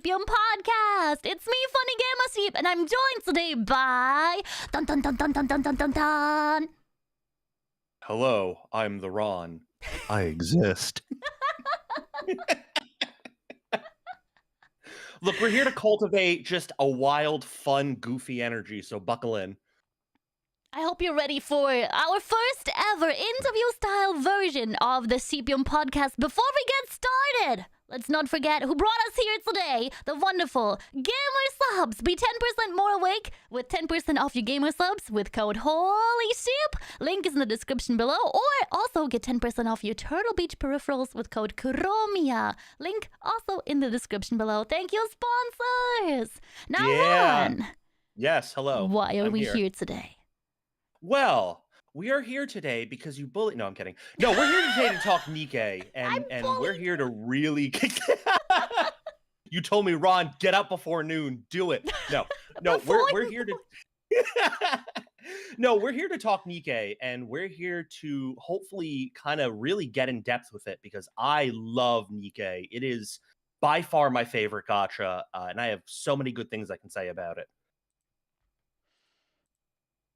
SHEEPIUM Podcast. It's me, Funny Gamer Sheep, and I'm joined today by dun dun dun dun dun dun dun dun dun. Hello, I'm the Ron. I exist. Look, we're here to cultivate just a wild, fun, goofy energy, so buckle in. I hope you're ready for our first ever interview-style version of the SHEEPIUM Podcast. Before we get started, let's not forget who brought us here today, the wonderful Gamer Subs. Be 10% more awake with 10% off your Gamer Subs with code HOLYSHEEP. Link is in the description below. Or also get 10% off your Turtle Beach peripherals with code Kuromiya. Link also in the description below. Thank you, sponsors. Now, Ron. Yes, hello. Why are we here today? Well, we are here today because you bullied. No, I'm kidding. No, we're here today to talk Nikke, and we're here to really. You told me, Ron, get up before noon. Do it. No, we're here to. No, we're here to talk Nikke, and we're here to hopefully kind of really get in depth with it because I love Nikke. It is by far my favorite gacha, and I have so many good things I can say about it.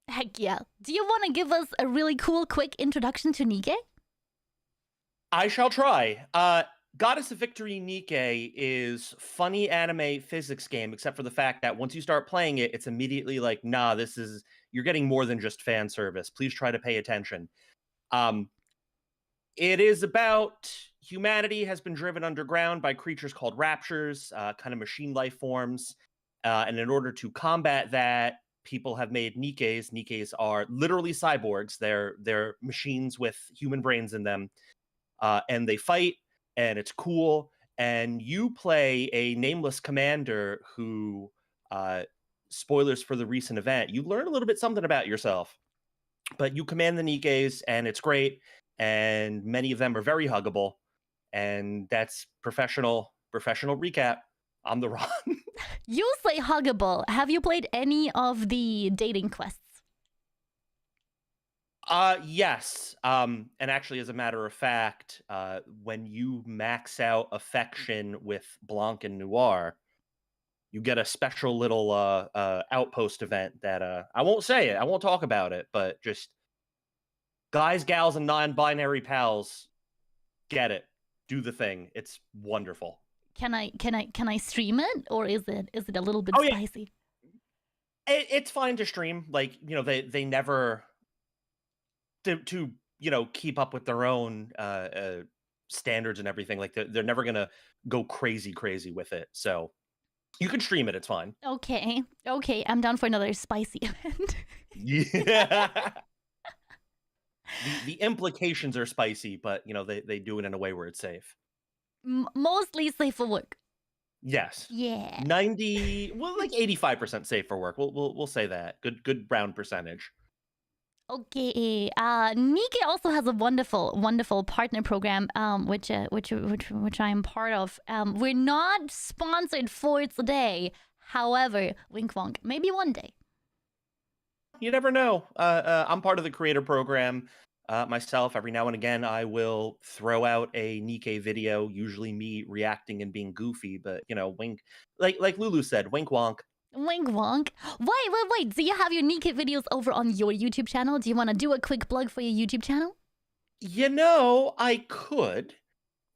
Heck yeah. Do you want to give us a really cool, quick introduction to Nikke? I shall try. Goddess of Victory Nikke is funny anime physics game, except for the fact that once you start playing it, it's immediately like, nah, you're getting more than just fan service. Please try to pay attention. It is about humanity has been driven underground by creatures called raptures, kind of machine life forms. And in order to combat that, people have made Nikkes. Nikkes are literally cyborgs. They're machines with human brains in them. And they fight, and it's cool. And you play a nameless commander who, spoilers for the recent event, you learn a little bit something about yourself. But you command the Nikkes, and it's great. And many of them are very huggable. And that's professional recap. I'm the Ron. You say huggable. Have you played any of the dating quests? Yes. And actually, as a matter of fact, when you max out affection with Blanc and Noir, you get a special little outpost event that I won't say it. I won't talk about it, but just guys, gals, and non-binary pals, get it. Do the thing. It's wonderful. Can I stream it, or is it a little bit spicy? It's fine to stream. Like, you know, they never to keep up with their own standards and everything. Like they're never gonna go crazy with it. So you can stream it. It's fine. Okay, I'm down for another spicy event. Yeah. The implications are spicy, but they do it in a way where it's safe. Mostly safe for work. Yes. Yeah. 85% safe for work. We'll say that. Good round percentage. Okay. Nikke also has a wonderful partner program, which I'm part of. We're not sponsored for today. However, wink wonk, maybe one day. You never know. I'm part of the creator program. Myself, every now and again, I will throw out a Nikke video, usually me reacting and being goofy, but wink, like Lulu said, wink wonk. Wink wonk. Wait. Do you have your Nikke videos over on your YouTube channel? Do you want to do a quick plug for your YouTube channel? I could.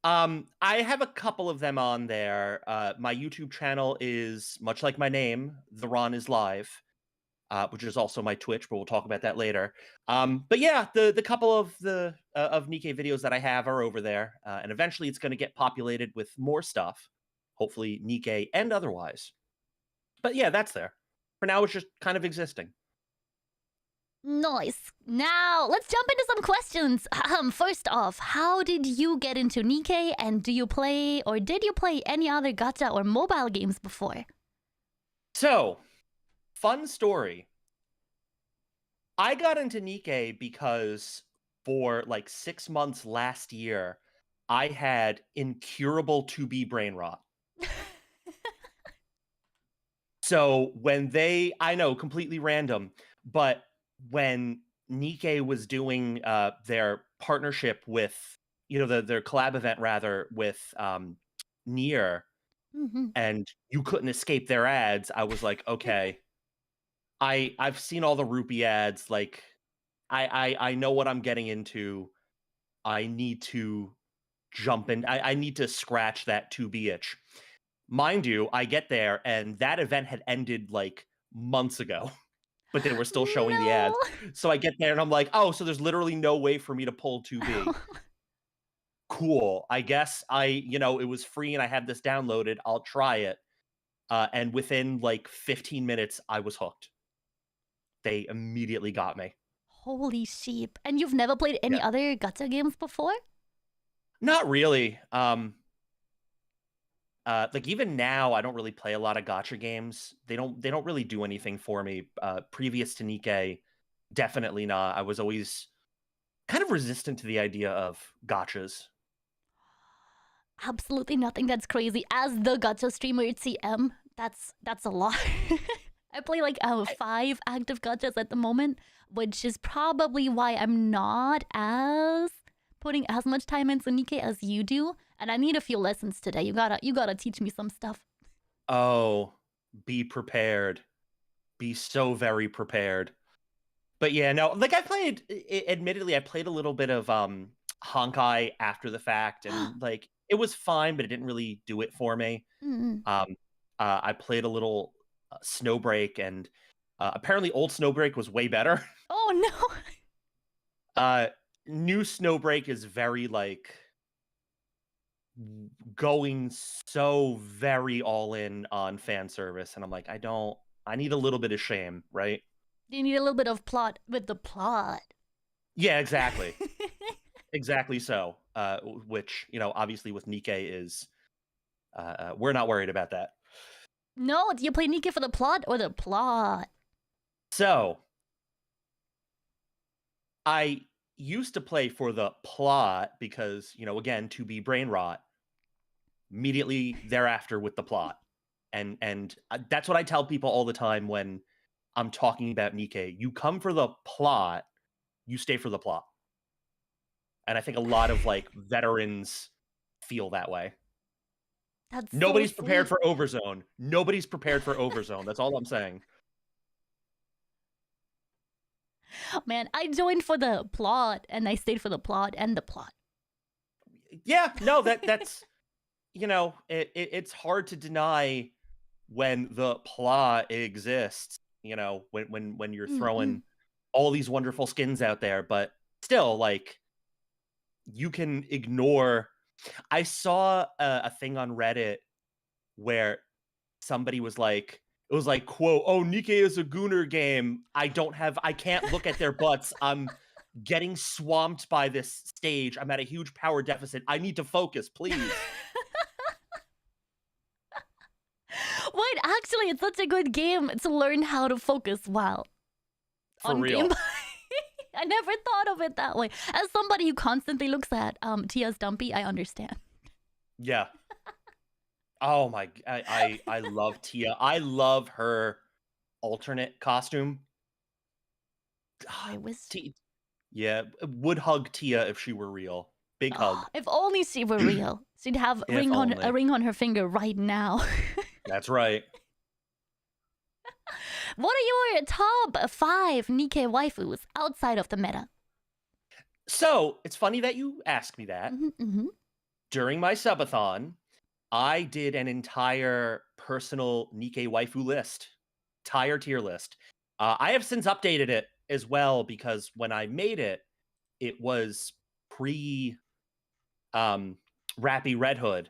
I have a couple of them on there. My YouTube channel is much like my name, The Ron is Live. Which is also my Twitch, but we'll talk about that later. But yeah, the couple of Nikke videos that I have are over there, and eventually it's going to get populated with more stuff, hopefully Nikke and otherwise. But yeah, that's there. For now, it's just kind of existing. Nice. Now, let's jump into some questions. First off, how did you get into Nikke, and did you play any other gacha or mobile games before? So, fun story. I got into Nikke because for like 6 months last year, I had incurable 2B brain rot. So I know, completely random, but when Nikke was doing their partnership with, their collab event rather with Nier, and you couldn't escape their ads, I was like, okay, I've seen all the rupee ads. Like, I know what I'm getting into. I need to jump in. I need to scratch that 2B itch. Mind you, I get there and that event had ended like months ago, but they were still showing the ads. No. So I get there and I'm like, oh, so there's literally no way for me to pull 2B. Cool. I guess it was free and I had this downloaded. I'll try it. And within like 15 minutes, I was hooked. They immediately got me. Holy sheep. And you've never played any Yeah. other gacha games before? Not really. Like even now, I don't really play a lot of gacha games. They don't really do anything for me. Previous to Nikke, definitely not. I was always kind of resistant to the idea of gachas. Absolutely nothing. That's crazy. As the gacha streamer at CM, that's a lot. I play like 5 active gachas at the moment, which is probably why I'm not as putting as much time into Nikke as you do. And I need a few lessons today. You gotta teach me some stuff. Oh, be prepared. Be so very prepared. But yeah, no, like admittedly, I played a little bit of Honkai after the fact, and like it was fine, but it didn't really do it for me. I played a little Snowbreak, and apparently old Snowbreak was way better. Oh no. New Snowbreak is very like going so very all in on fan service, and I'm like, I need a little bit of shame, right? You need a little bit of plot with the plot. Yeah, exactly. Exactly so. Which, obviously with Nikke is we're not worried about that. No, do you play Nikke for the plot or the plot? So I used to play for the plot because, again, to be brain rot. Immediately thereafter with the plot. And that's what I tell people all the time when I'm talking about Nikke. You come for the plot, you stay for the plot. And I think a lot of like veterans feel that way. That's Nobody's so prepared sweet. for Overzone. Nobody's prepared for Overzone. That's all I'm saying. Man, I joined for the plot and I stayed for the plot and the plot. Yeah, no, that's it's hard to deny when the plot exists, when you're throwing all these wonderful skins out there, but still, like, you can ignore. I saw a thing on Reddit where somebody was like, it was like, quote, "Oh, Nikke is a gooner game. I can't look at their butts. I'm getting swamped by this stage. I'm at a huge power deficit. I need to focus, please." Wait, actually, it's such a good game to learn how to focus well. For on real. Game Boy. I never thought of it that way. As somebody who constantly looks at Tia's dumpy, I understand. Yeah. Oh my! I love Tia. I love her alternate costume. I wish. Yeah, would hug Tia if she were real. Big hug. If only she were real. She'd have a If ring only. on her finger right now. That's right. What are your top 5 Nikke waifus outside of the meta? So it's funny that you ask me that. During my subathon, I did an entire personal Nikke waifu list, entire tier list. I have since updated it as well because when I made it, it was pre Rappy Red Hood.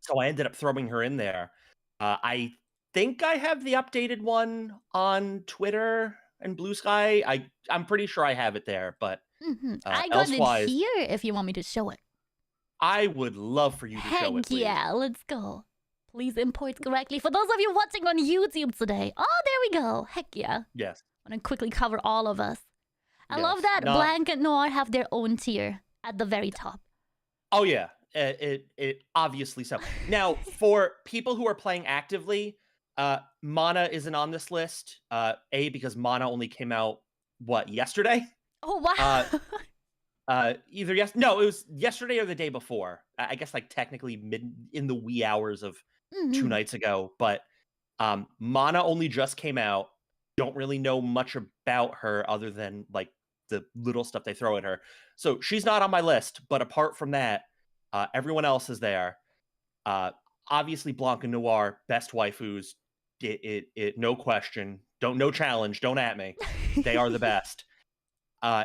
So I ended up throwing her in there. I think I have the updated one on Twitter and Blue Sky. I'm pretty sure I have it there, but I got elsewise, it here if you want me to show it. I would love for you to show it, please. Yeah, let's go. Please import correctly. For those of you watching on YouTube today. Oh, there we go. Heck yeah. Yes. I want to quickly cover all of us. I Yes. love that Blanket Noir have their own tier at the very top. Oh yeah, it obviously so. Now, for people who are playing actively, Mana isn't on this list. Because Mana only came out yesterday? Oh wow. It was yesterday or the day before. I guess like technically in the wee hours of 2 Mhm. nights ago, but Mana only just came out. Don't really know much about her other than like the little stuff they throw at her. So she's not on my list, but apart from that, everyone else is there. Uh, Obviously, Blanca Noir, best waifus. No question. No challenge. Don't at me. They are the best.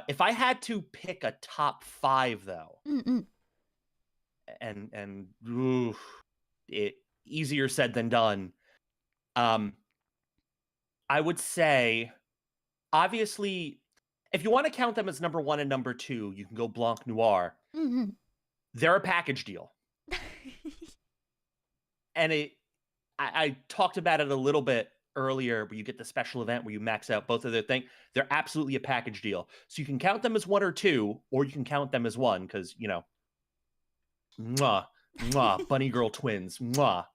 If I had to pick a top 5, though, Mm-mm. and oof, it easier said than done. I would say, obviously, if you want to count them as number 1 and number 2, you can go Blanc Noir. Mhm. They're a package deal, and I talked about it a little bit earlier, where you get the special event where you max out both of their things. They're absolutely a package deal, so you can count them as 1 or 2, or you can count them as 1 because mwah, mwah, bunny girl twins, mwah.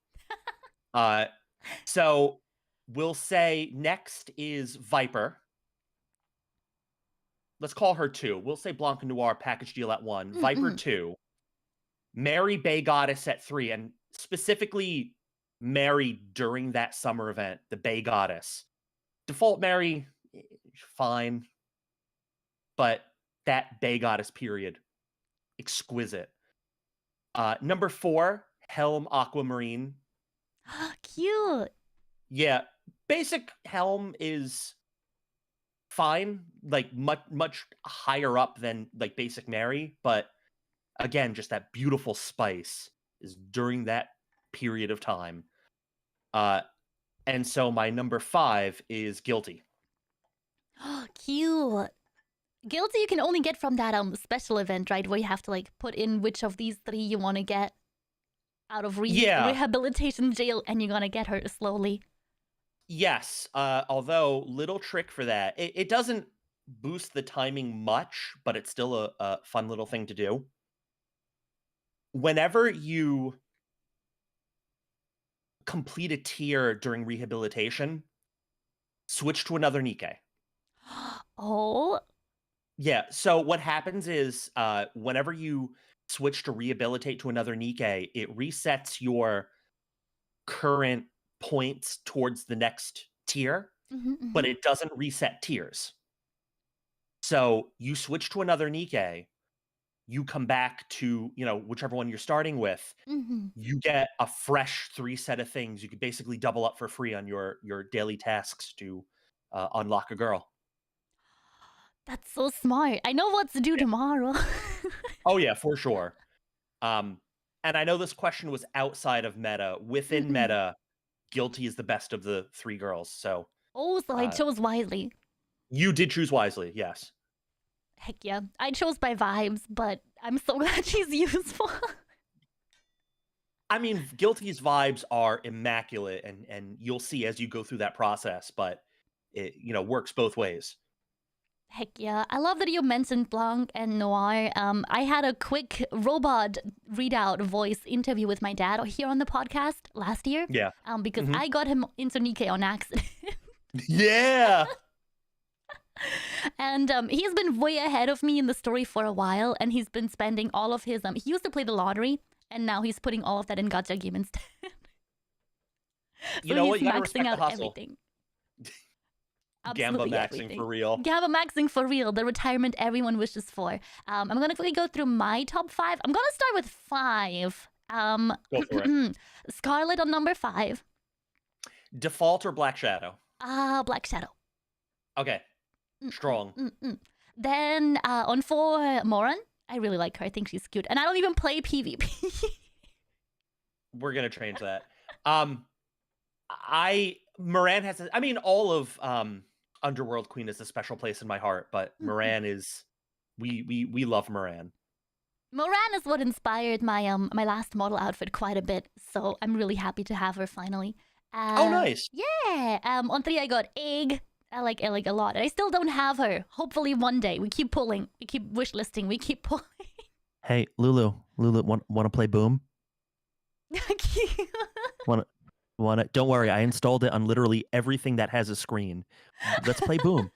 So we'll say next is Viper. Let's call her 2. We'll say Blanca Noir package deal at 1, Viper Mm-mm. 2, Mary Bay Goddess at 3, and specifically Mary during that summer event, the Bay Goddess. Default Mary, fine, but that Bay Goddess period, exquisite. Number 4, Helm Aquamarine. Cute. Yeah, basic Helm is fine, like much higher up than like basic Mary, but again, just that beautiful spice is during that period of time. And so my number 5 is Guilty. Cute. Guilty you can only get from that special event, right? Where you have to like put in which of these 3 you want to get out of Yeah. rehabilitation jail, and you're gonna get her slowly. Yes, although little trick for that. It doesn't boost the timing much, but it's still a fun little thing to do. Whenever you complete a tier during rehabilitation, switch to another Nikke. Oh. Yeah, so what happens is whenever you switch to rehabilitate to another Nikke, it resets your current points towards the next tier, Mhm, but mhm. it doesn't reset tiers. So you switch to another Nikke, you come back to, whichever one you're starting with, Mhm. you get a fresh 3 set of things. You could basically double up for free on your daily tasks to unlock a girl. That's so smart. I know what to do Yeah. tomorrow. Oh yeah, for sure. And I know this question was outside of meta. Within Mm-mm. meta, Guilty is the best of the 3 girls. So Oh, so I uh, chose wisely. you did choose wisely, yes. Heck yeah. I chose by vibes, but I'm so glad she's useful. I mean, Guilty's vibes are immaculate, and you'll see as you go through that process, but it works both ways. Heck yeah. I love that you mentioned Blanc and Noir. I had a quick robot readout voice interview with my dad here on the podcast last year. Yeah. Because Mhm. I got him into Nikke on accident. Yeah. And he's been way ahead of me in the story for a while, and he's been spending all of his he used to play the lottery, and now he's putting all of that in gacha game instead. You So know he's what? You gotta maxing respect out the hustle. everything. Gamba Absolutely maxing everything. for real. Gamba maxing for real, the retirement everyone wishes for. I'm gonna quickly go through my top 5. I'm gonna start with 5. Go for it. Scarlet on number 5. Default or Black Shadow? Black Shadow. Okay. Strong. Then on 4, Moran. I really like her. I think she's cute, and I don't even play PvP. We're gonna change that. Moran has. I mean, all of Underworld Queen is a special place in my heart, but Moran is. We love Moran. Moran is what inspired my my last model outfit quite a bit, so I'm really happy to have her finally. Oh, nice. Yeah. On 3, I got Egg. I like a lot. I still don't have her. Hopefully one day. We keep pulling. We keep wishlisting. We keep pulling. Hey, Lulu, want to play Boom? Want to? Don't worry, I installed it on literally everything that has a screen. Let's play Boom.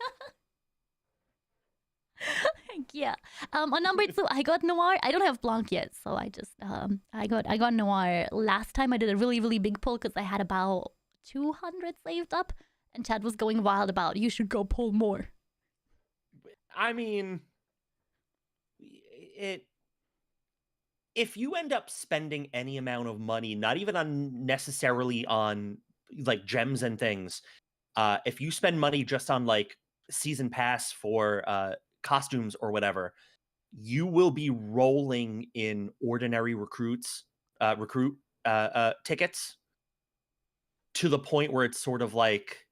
Yeah. On number 2, I got Noir. I don't have Blanc yet, so I just I got Noir. Last time I did a really, really big pull because I had about 200 saved up, and Chad was going wild about you should go pull more. I mean, if you end up spending any amount of money, not even unnecessarily on like gems and things, if you spend money just on like season pass for costumes or whatever, you will be rolling in ordinary recruit tickets to the point where it's sort of like,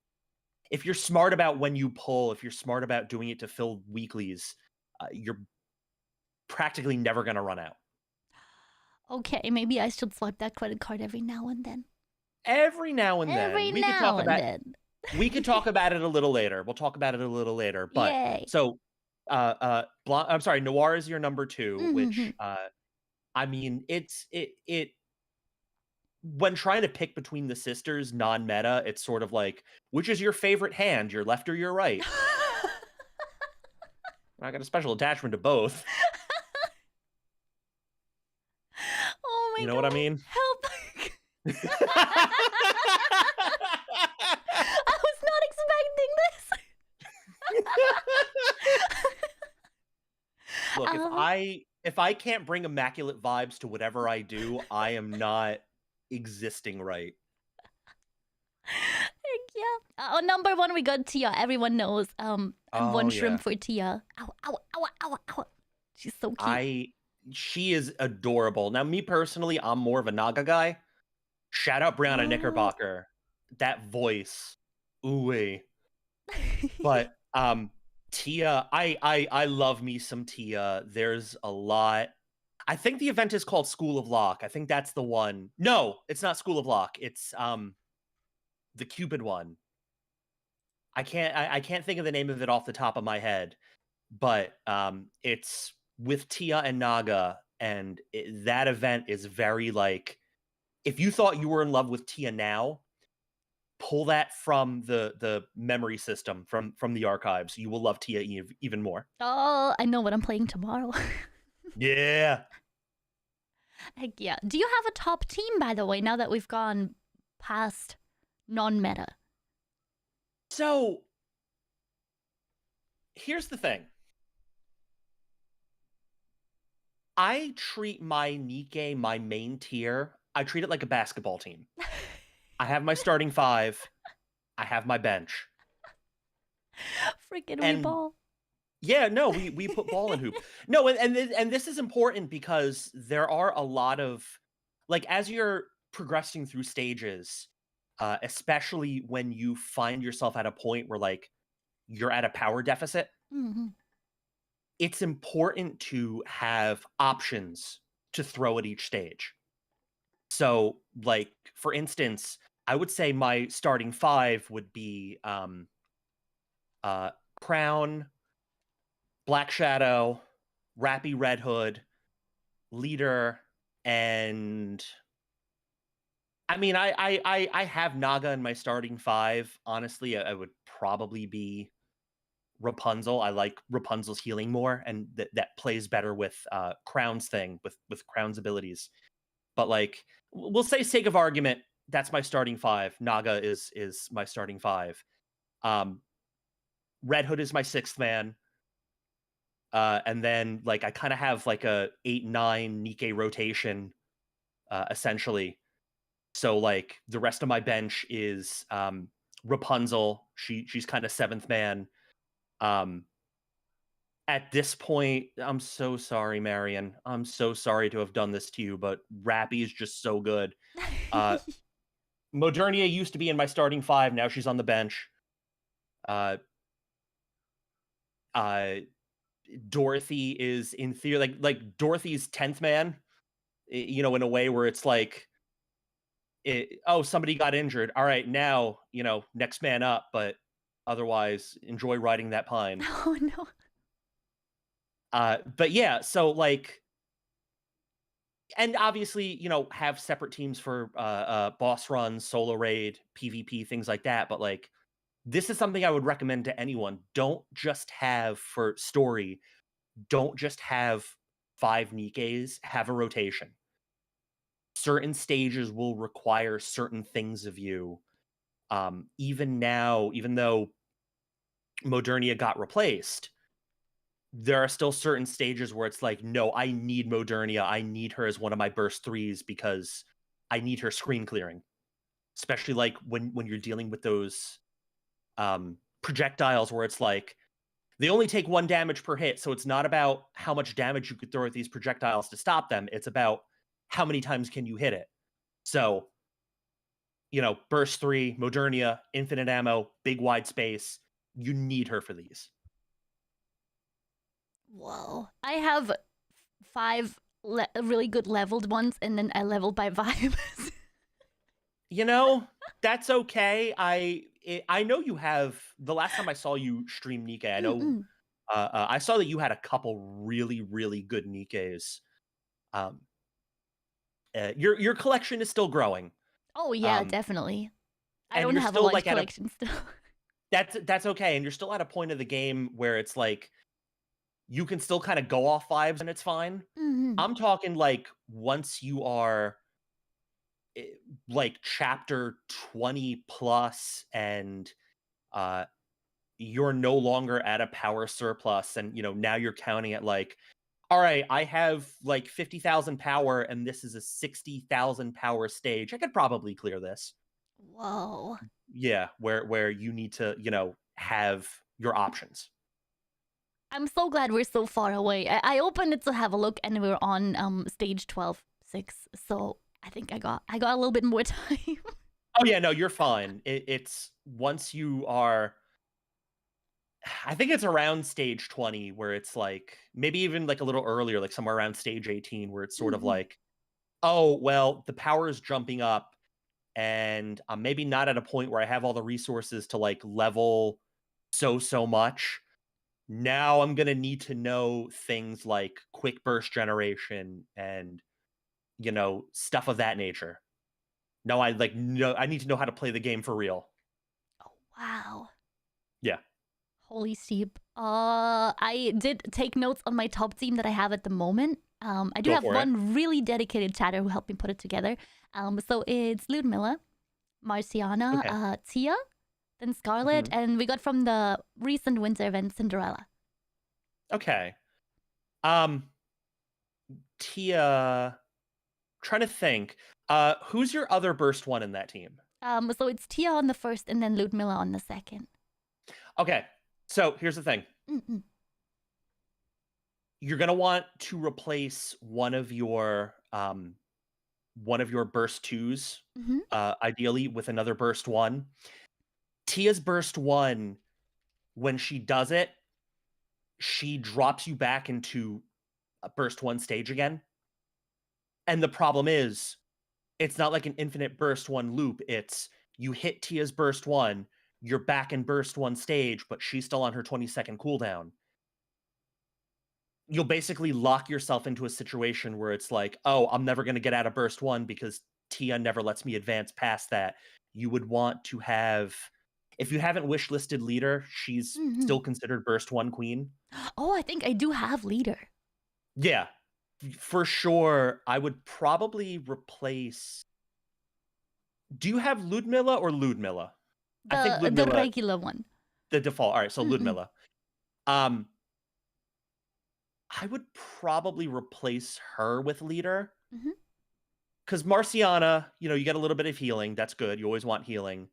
if you're smart about when you pull, if you're smart about doing it to fill weeklies, you're practically never going to run out. Okay, maybe I should swipe that credit card every now and then. Every now and then. Every We could now talk and about then. we could talk about it a little later. We'll talk about it a little later. But Yay. so I'm sorry, Noir is your number 2, which I mean, it when trying to pick between the sisters non-meta, it's sort of like, which is your favorite hand, your left or your right? I got a special attachment to both. Oh my You god. know what I mean? Help. I was not expecting this. Look, if I can't bring immaculate vibes to whatever I do, I am not existing right. Yeah. On number 1, we got Tia. Everyone knows. I'm one shrimp for Tia. Ow, ow, ow, ow, ow. She's so cute. She is adorable. Now, me personally, I'm more of a Naga guy. Shout out Brianna Knickerbocker. That voice. Ooh-wee. But Tia, I love me some Tia. There's a lot. I think the event is called School of Lock. I think that's the one. No, it's not School of Lock. It's the Cupid one. I can't think of the name of it off the top of my head, but it's with Tia and Naga, and that event is very like, if you thought you were in love with Tia now, pull that from the memory system from the archives. You will love Tia even more. Oh, I know what I'm playing tomorrow. Yeah. Heck yeah. Do you have a top team, by the way, now that we've gone past non-meta? So, here's the thing. I treat my Nikke, my main tier, I treat it like a basketball team. I have my starting 5. I have my bench. Freaking we ball. Yeah, no, we put ball in hoop. No, and this is important because there are a lot of, like, as you're progressing through stages, especially when you find yourself at a point where, like, you're at a power deficit, it's important to have options to throw at each stage. So, like, for instance, I would say my starting 5 would be Crown, Black Shadow, Rappy Red Hood, Leader, and I mean, I have Naga in my starting 5. Honestly, I would probably be Rapunzel. I like Rapunzel's healing more, and that plays better with Crown's thing, with Crown's abilities. But like, we'll say, sake of argument, that's my starting 5. Naga is my starting 5. Red Hood is my 6th man. And then, like, I kind of have like a 8-9 Nikke rotation, essentially. So like the rest of my bench is Rapunzel. She's kind of 7th man. At this point, I'm so sorry, Marion. I'm so sorry to have done this to you, but Rappy is just so good. Modernia used to be in my starting 5. Now she's on the bench. Dorothy is, in theory, like Dorothy's 10th man, you know, in a way where it's like, somebody got injured. All right, now, you know, next man up, but otherwise, enjoy riding that pine. Oh, no. But yeah, so like, and obviously, you know, have separate teams for boss runs, solo raid, PvP, things like that. But like, this is something I would recommend to anyone. Don't just have for story. don't just have 5 Nikkes, have a rotation. Certain stages will require certain things of you. Even now, even though Modernia got replaced, there are still certain stages where it's like, no, I need Modernia. I need her as one of my burst 3s because I need her screen clearing. Especially like when you're dealing with those projectiles where it's like, they only take 1 damage per hit, so it's not about how much damage you could throw at these projectiles to stop them. It's about how many times can you hit it. So, burst 3, Modernia, infinite ammo, big wide space. You need her for these. Whoa. I have 5 really good leveled ones, and then I leveled by vibes. That's okay. I know you have. The last time I saw you stream Nikke, I know I saw that you had a couple really, really good Nikkes. Your collection is still growing. Oh yeah, definitely. I and don't you're have a still, large like, collection still. That's okay, and you're still at a point of the game where it's like you can still kind of go off vibes and it's fine. I'm talking like once you are like chapter 20 plus and you're no longer at a power surplus, and now you're counting at like, all right, I have like 50,000 power and this is a 60,000 power stage. I could probably clear this. Whoa. Yeah, where you need to, have your options. I'm so glad we're so far away. I opened it to have a look, and we're on stage 12-6. So I think I got a little bit more time. Oh yeah, no, you're fine. It's once you are, I think it's around stage 20 where it's like maybe even like a little earlier, like somewhere around stage 18, where it's sort of like, oh well, the power is jumping up, and I'm maybe not at a point where I have all the resources to like level so much. Now I'm gonna need to know things like quick burst generation and stuff of that nature. No, I need to know how to play the game for real. Oh wow. Yeah. Holy steep. I did take notes on my top team that I have at the moment. I do Go have for it. one really dedicated chatter who helped me put it together. So it's Ludmilla, Marciana, Okay. Tia, then Scarlet, Mhm. and we got from the recent winter event Cinderella. Okay. Tia, trying to think. Who's your other burst one in that team? So it's Tia on the first, and then Ludmilla on the second. Okay. So here's the thing. You're gonna want to replace one of your burst 2s, ideally with another burst 1. Tia's burst 1, when she does it, she drops you back into a burst 1 stage again. And the problem is, it's not like an infinite burst 1 loop. It's you hit Tia's burst 1, you're back in burst 1 stage, but she's still on her 20-second cooldown. You'll basically lock yourself into a situation where it's like, oh, I'm never going to get out of burst 1 because Tia never lets me advance past that. You would want to have, if you haven't wishlisted leader, she's still considered burst 1 queen. Oh, I think I do have leader. Yeah, for sure. I would probably replace. Do you have Ludmilla or Ludmilla? I think The Ludmilla, regular one. the default. All right, so Ludmilla. I would probably replace her with leader. Because Marciana, you get a little bit of healing. That's good. You always want healing.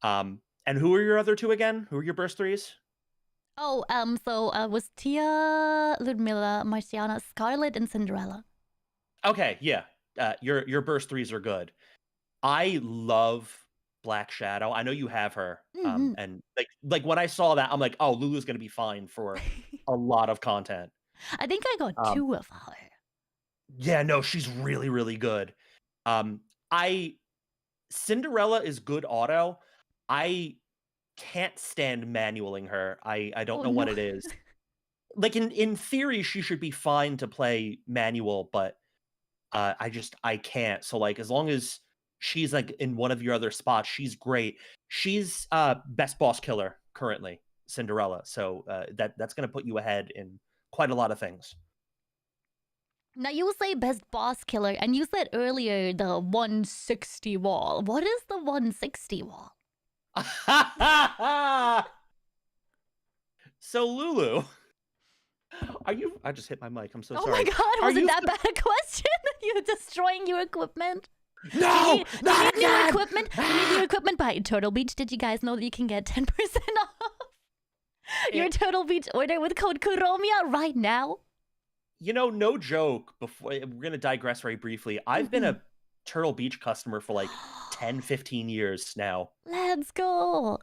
And who are your other 2 again? Who are your burst 3s? Oh, so was Tia, Ludmilla, Marciana, Scarlet, and Cinderella. Okay, yeah. Your burst 3s are good. I love Black Shadow. I know you have her. And like when I saw that, I'm like, oh, Lulu's gonna be fine for a lot of content. I think I got 2 of her. Yeah, no, she's really, really good. Cinderella is good auto. I can't stand manualing her. I don't know what it is. Like in theory, she should be fine to play manual, but I can't. So like as long as she's like in one of your other spots, she's great. She's best boss killer currently, Cinderella. So that's gonna put you ahead in quite a lot of things. Now you say best boss killer, and you said earlier the 160 wall. What is the 160 wall? So Lulu, are you? I just hit my mic. I'm so sorry. Oh my god, was it that bad a question? You're destroying your equipment. No, do you need new equipment? Do you need new equipment? By Turtle Beach, did you guys know that you can get 10% off your Turtle Beach order with code Kuromiya right now? You know, no joke. Before we're gonna digress very briefly. I've been a Turtle Beach customer for like 10, 15 years now. Let's go.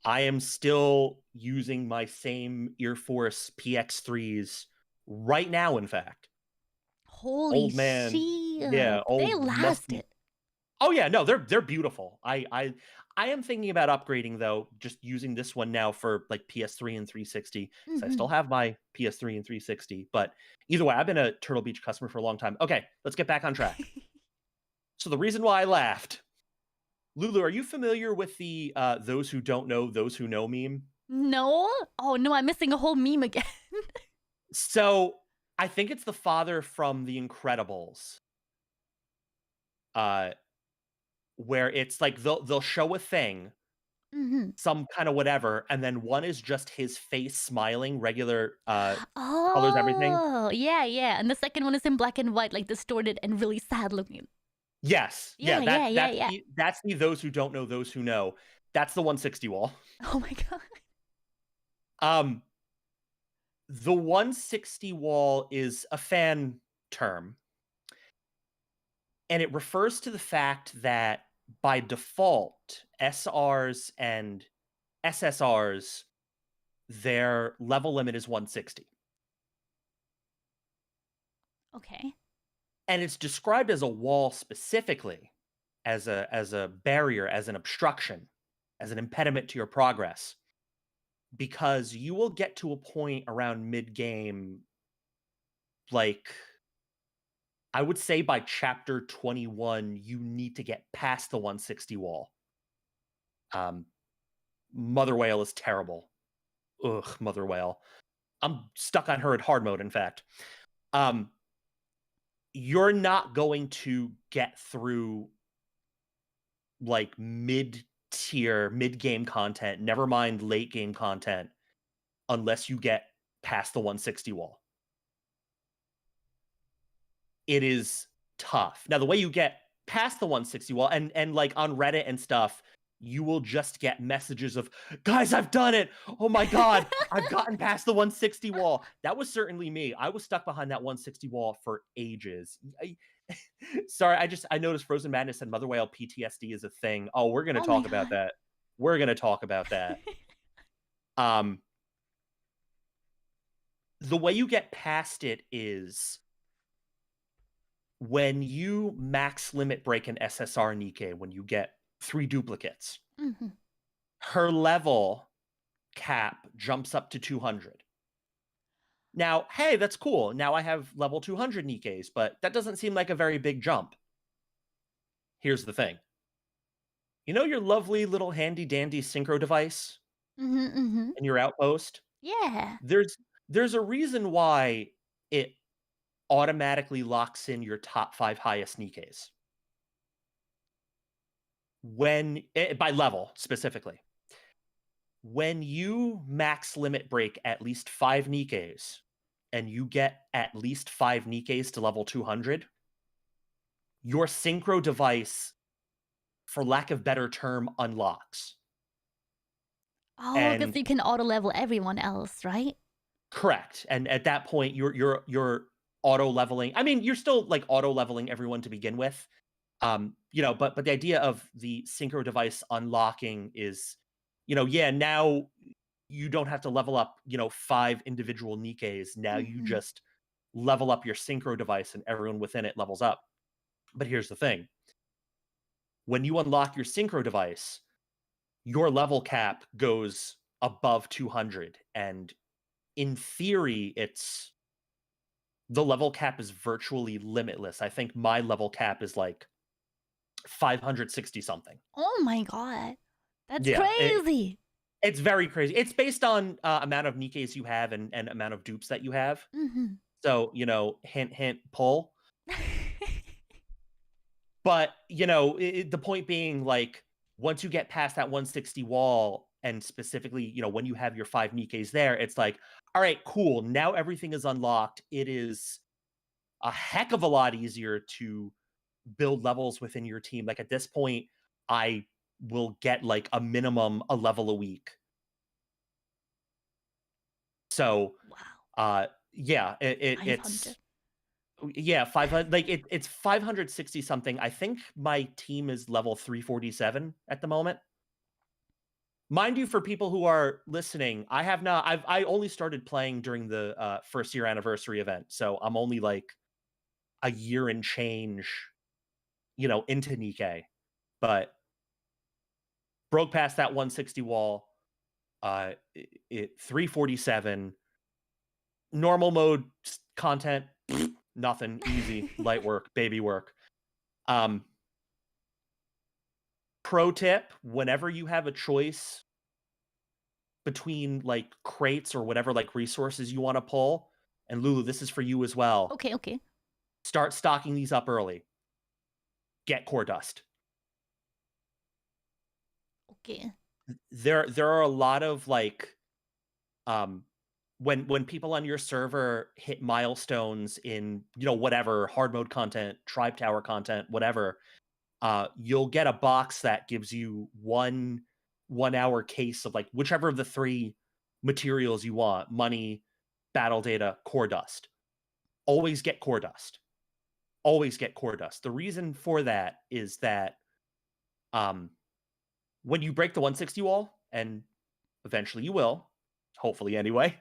I am still using my same Ear Force PX3s right now, in fact. Holy old man. shit. Yeah, They old lasted. Oh yeah, no, they're beautiful. I am thinking about upgrading though, just using this one now for like PS3 and 360. So I still have my PS3 and 360, but either way, I've been a Turtle Beach customer for a long time. Okay, let's get back on track. So the reason why I laughed, Lulu, are you familiar with the those who don't know, those who know meme? No? Oh no, I'm missing a whole meme again. So I think it's the father from The Incredibles. Where it's like they'll show a thing, some kind of whatever, and then one is just his face smiling, regular colors, everything. Oh, yeah, yeah. And the second one is in black and white, like distorted and really sad looking. Yes. Yeah, That's the those who don't know, those who know. That's the 160 wall. Oh my god. The 160 wall is a fan term. And it refers to the fact that by default, SRs and SSRs, their level limit is 160. Okay. And it's described as a wall specifically, as a barrier, as an obstruction, as an impediment to your progress. Because you will get to a point around mid-game, like, I would say by chapter 21, you need to get past the 160 wall. Mother Whale is terrible. Ugh, Mother Whale. I'm stuck on her at hard mode, in fact. You're not going to get through like mid-tier, mid-game content, never mind late-game content, unless you get past the 160 wall. It is tough. Now, the way you get past the 160 wall, and like on Reddit and stuff, you will just get messages of, guys, I've done it. Oh my God, I've gotten past the 160 wall. That was certainly me. I was stuck behind that 160 wall for ages. Sorry, I noticed Frozen Madness and Mother Whale PTSD is a thing. Oh, we're going to talk about that. We're going to talk about that. The way you get past it is when you max limit break an SSR Nikke, when you get 3 duplicates, her level cap jumps up to 200. Now, hey, that's cool. Now I have level 200 Nikkes, but that doesn't seem like a very big jump. Here's the thing. You know your lovely little handy-dandy synchro device in your outpost? Yeah. There's a reason why it automatically locks in your top 5 highest Nikkes. By level, specifically. When you max limit break at least 5 Nikkes, and you get at least 5 Nikkes to level 200, your synchro device, for lack of better term, unlocks. Oh, because you can auto level everyone else, right? Correct. And at that point, you're auto leveling. I mean, you're still like auto leveling everyone to begin with. But the idea of the synchro device unlocking is, now you don't have to level up, 5 individual Nikkes. Now you just level up your synchro device and everyone within it levels up. But here's the thing. When you unlock your synchro device, your level cap goes above 200. And in theory, the level cap is virtually limitless. I think my level cap is like 560 something. Oh my God. That's crazy. It's very crazy. It's based on amount of Nikkes you have and amount of dupes that you have. Mm-hmm. So, hint, hint, pull. But, the point being, like, once you get past that 160 wall, and specifically, when you have your 5 Nikkes there, it's like, all right, cool. Now everything is unlocked. It is a heck of a lot easier to build levels within your team. Like, at this point, I will get, like, a minimum a level a week. So, Wow. yeah, it's 500. yeah, 500. Like it's 560 something. I think my team is level 347 at the moment. Mind you, for people who are listening, I only started playing during the first year anniversary event, so I'm only like a year and change, into Nikke, but broke past that 160 wall. 347 normal mode content, nothing, easy, light work, baby work. Pro tip, whenever you have a choice between like crates or whatever like resources you want to pull, and Lulu, this is for you as well. Okay. Start stocking these up early. Get core dust. Okay. There are a lot of like when people on your server hit milestones in, whatever hard mode content, tribe tower content, whatever, you'll get a box that gives you 1 hour case of like whichever of the 3 materials you want: money, battle data, core dust. Always get core dust. Always get core dust. The reason for that is that when you break the 160 wall, and eventually you will, hopefully anyway,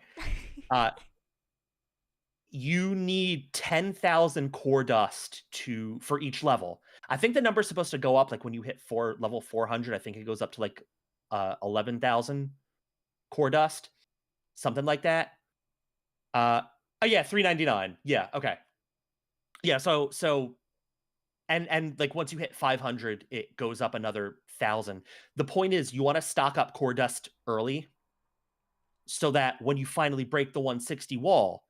you need 10,000 core dust for each level. I think the number's supposed to go up, like when you hit level 400, I think it goes up to like 11,000 core dust, something like that. Oh yeah, 399. Yeah, okay. Yeah, so and like once you hit 500, it goes up another 1,000. The point is, you want to stock up core dust early, so that when you finally break the 160 wall,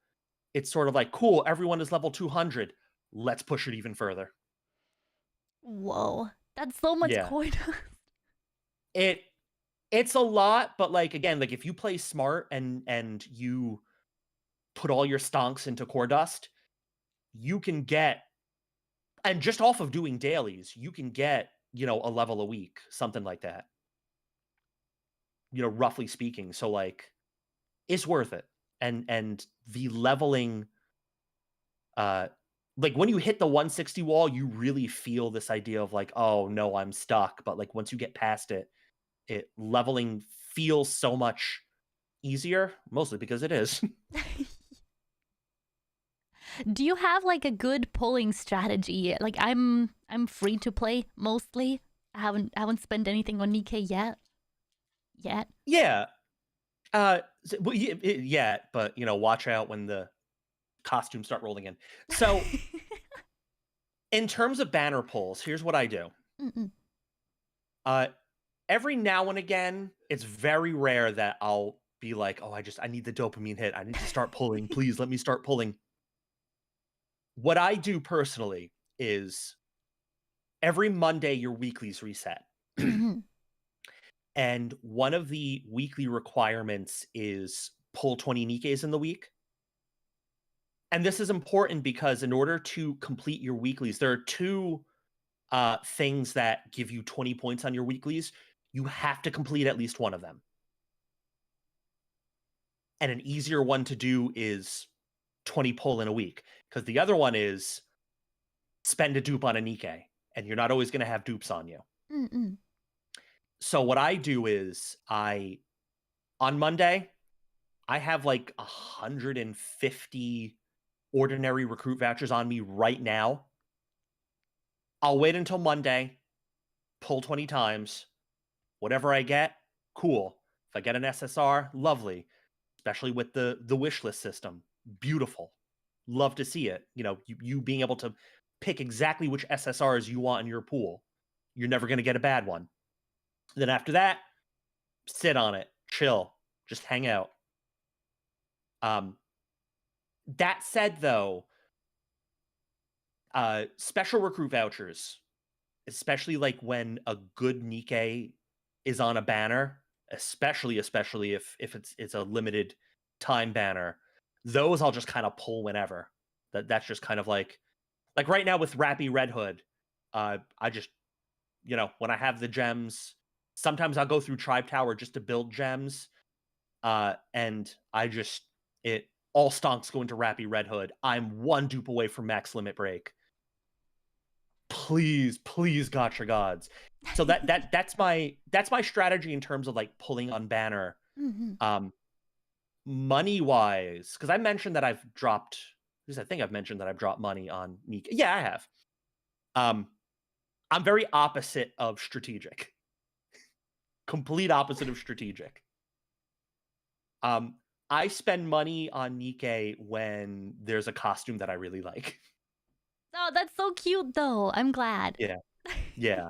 it's sort of like, cool, everyone is level 200. Let's push it even further. Whoa. That's so much Yeah. core dust. It's a lot, but like again, like if you play smart and you put all your stonks into core dust, you can get, and just off of doing dailies, you can get, a level a week, something like that. Roughly speaking. So like it's worth it. And the leveling, like when you hit the 160 wall, you really feel this idea of like, oh no, I'm stuck. But like once you get past it, leveling feels so much easier, mostly because it is. Do you have like a good pulling strategy? Like I'm free to play mostly. I haven't spent anything on Nikke yet. Yeah. Yeah, but watch out when the costumes start rolling in. So in terms of banner pulls, here's what I do. Every now and again, it's very rare that I'll be like, oh, I need the dopamine hit. I need to start pulling. Please let me start pulling. What I do personally is every Monday, your weeklies reset. And one of the weekly requirements is pull 20 Nikkes in the week. And this is important because in order to complete your weeklies, there are 2 things that give you 20 points on your weeklies. You have to complete at least one of them. And an easier one to do is 20 pull in a week, because the other one is spend a dupe on a Nikke, and you're not always going to have dupes on you. So what I do is on Monday, I have like 150 ordinary recruit vouchers on me right now. I'll wait until Monday, pull 20 times. Whatever I get, cool. If I get an SSR, lovely. Especially with the wishlist system, beautiful. Love to see it. You being able to pick exactly which SSRs you want in your pool. You're never going to get a bad one. Then after that, sit on it. chill, just hang out. That said, though, special recruit vouchers, especially like when a good Nikke is on a banner, especially if it's a limited time banner, those I'll just kind of pull whenever. That's just kind of like right now with Rappy Red Hood. I just, when I have the gems, sometimes I'll go through Tribe Tower just to build gems. And it all stonks going to Rappy Red Hood. I'm one dupe away from max limit break. Please, gotcha gods. So that's my strategy in terms of like pulling on banner. Money wise, because I mentioned that I've dropped. Because I think I've mentioned that I've dropped money on Nikke. Yeah, I have. I'm very opposite of strategic. Complete opposite of strategic. I spend money on Nikke when there's a costume that I really like. Oh, that's so cute, though. I'm glad. Yeah.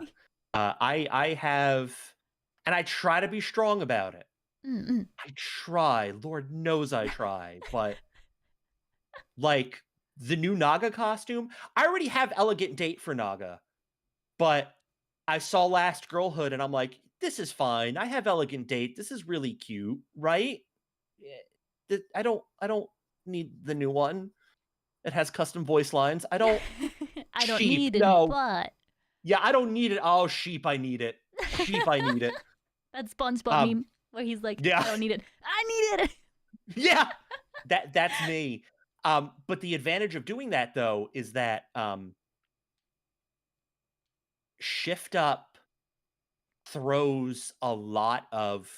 I have, and I try to be strong about it. I try. Lord knows I try. But, like, the new Naga costume, I already have Elegant Date for Naga. But I saw Last Girlhood, and I'm like, this is fine. I have Elegant Date. This is really cute, right? I don't need the new one. It has custom voice lines. I don't need it, no. but Yeah, I don't need it. Oh, sheep, I need it. Sheep, I need it. That SpongeBob meme where he's like, yeah. I don't need it. I need it. Yeah. That's me. But the advantage of doing that though is that Shift Up throws a lot of,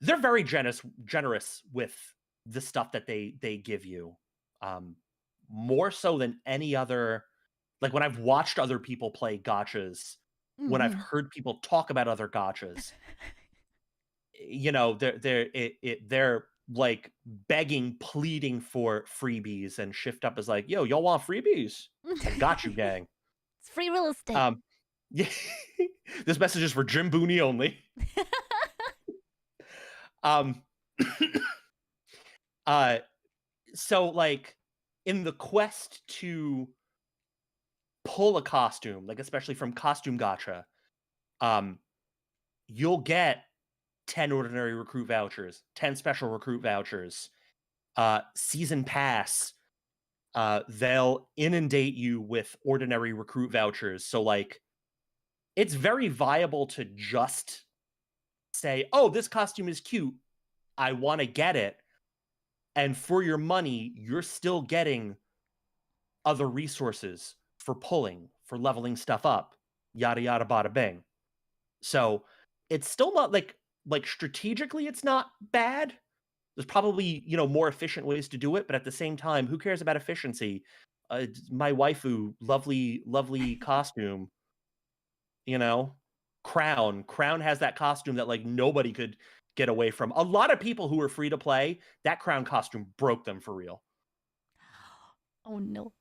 they're very generous with the stuff that they give you. More so than any other, like when I've watched other people play gachas, when I've heard people talk about other gachas, they're like begging, pleading for freebies, and Shift Up is like, yo, y'all want freebies? I got you, gang. It's free real estate. Yeah. This message is for Jim Booney only. So like in the quest to pull a costume, like especially from Costume Gacha, you'll get 10 ordinary recruit vouchers, 10 special recruit vouchers, season pass. They'll inundate you with ordinary recruit vouchers. So like it's very viable to just say, oh, this costume is cute, I want to get it. And for your money, you're still getting other resources for pulling, for leveling stuff up, yada yada bada bing. So it's still not like strategically it's not bad. There's probably, more efficient ways to do it, but at the same time, who cares about efficiency? My waifu, lovely costume, Crown has that costume that like nobody could get away from. A lot of people who were free to play, that Crown costume broke them for real. Oh no.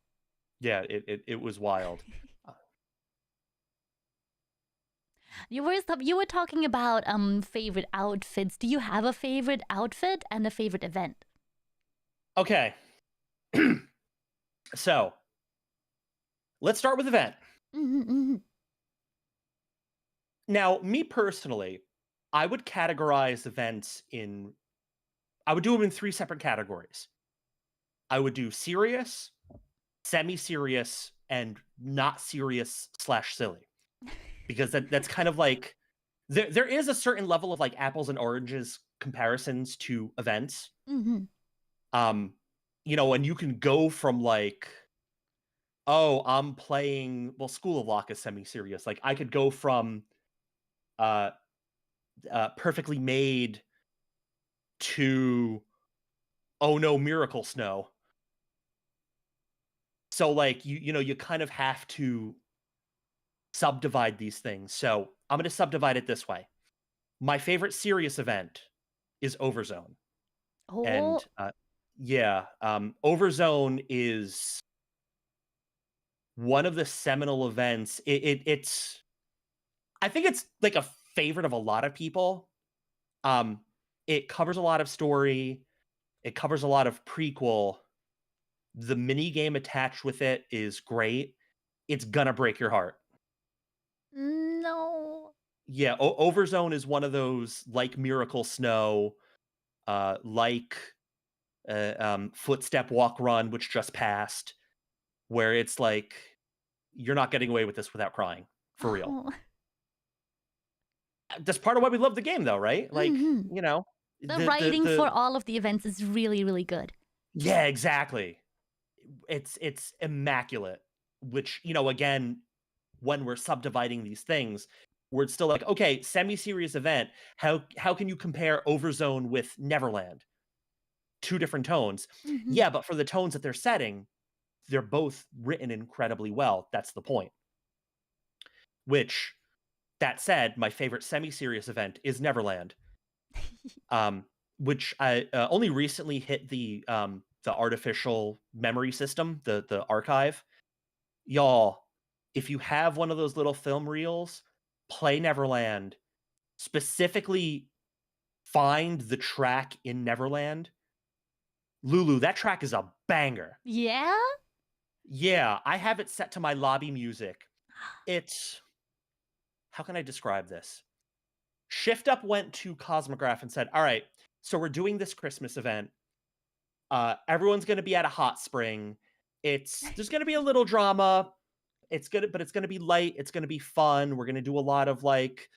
Yeah, it was wild. You were talking about favorite outfits. Do you have a favorite outfit and a favorite event? Okay. So, let's start with event. Now, me personally, I would categorize events I would do them in 3 separate categories. I would do serious, semi-serious, and not serious / silly. Because that's kind of like, there is a certain level of like apples and oranges comparisons to events. And you can go from like, oh, I'm playing, well, School of Lock is semi-serious. Like I could go from Perfectly Made to, oh no, Miracle Snow. So like you kind of have to subdivide these things. So I'm going to subdivide it this way. My favorite serious event is Overzone. Oh. And Overzone is one of the seminal events. It's I think it's like a favorite of a lot of people. It covers a lot of story. It covers a lot of prequel. The mini game attached with it is great. It's gonna break your heart. No. Yeah, Overzone is one of those like Miracle Snow, like Footstep Walk Run, which just passed, where it's like you're not getting away with this without crying for real. Oh. That's part of why we love the game, though, right? Like, Mhm. you know, The writing for all of the events is really, really good. yeah, exactly. It's immaculate. Which, you know, again, when we're subdividing these things, we're still like, okay, semi-serious event. How can you compare Overzone with Neverland? Two different tones. Mhm. Yeah, but for the tones that they're setting, they're both written incredibly well. That's the point. Which, that said, my favorite semi-serious event is Neverland. Which I only recently hit the artificial memory system, the archive. Y'all, if you have one of those little film reels, play Neverland. Specifically, find the track in Neverland. Lulu, that track is a banger. Yeah? Yeah, I have it set to my lobby music. It's, how can I describe this? Shift Up went to Cosmograph and said, all right, so we're doing this Christmas event. Everyone's going to be at a hot spring. There's going to be a little drama. But it's going to be light. It's going to be fun. We're going to do a lot of like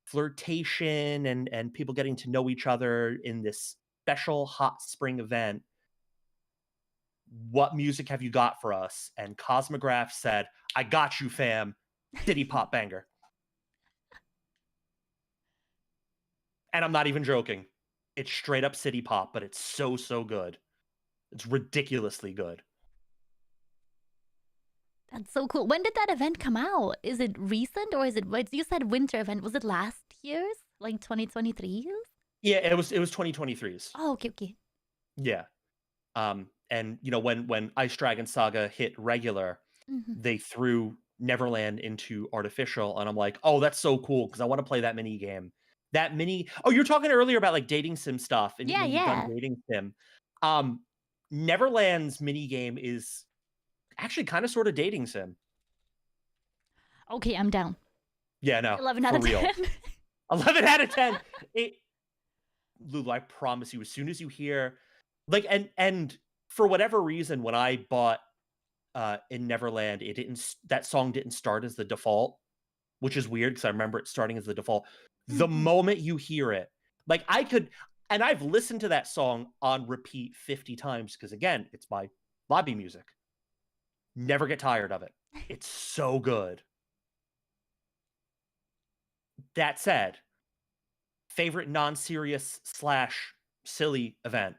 flirtation and people getting to know each other in this special hot spring event. What music have you got for us? And Cosmograph said, I got you, fam. City pop banger. And I'm not even joking. It's straight up city pop, but it's so good. It's ridiculously good. That's so cool. When did that event come out? Is it recent or is it, you said winter event. Was it last year's? Like 2023's? Yeah, it was 2023's. Oh, okay. Yeah. And you know, when Ice Dragon Saga hit regular, they threw Neverland into artificial, and I'm like, oh, that's so cool because I want to play that mini game. Oh, you're talking earlier about like dating sim stuff, and Yeah, when you've done yeah. dating sim. Neverland's mini game is actually kind of sort of dating sim. Okay, I'm down. Yeah, no, 11 for out of real. 10. 11 out of 10. Lulu, I promise you, as soon as you hear, like, and for whatever reason, when I bought in Neverland, that song didn't start as the default, which is weird because I remember it starting as the default. The moment you hear it, like and I've listened to that song on repeat 50 times because again, it's my lobby music. Never get tired of it. It's so good. That said, favorite non-serious / silly event.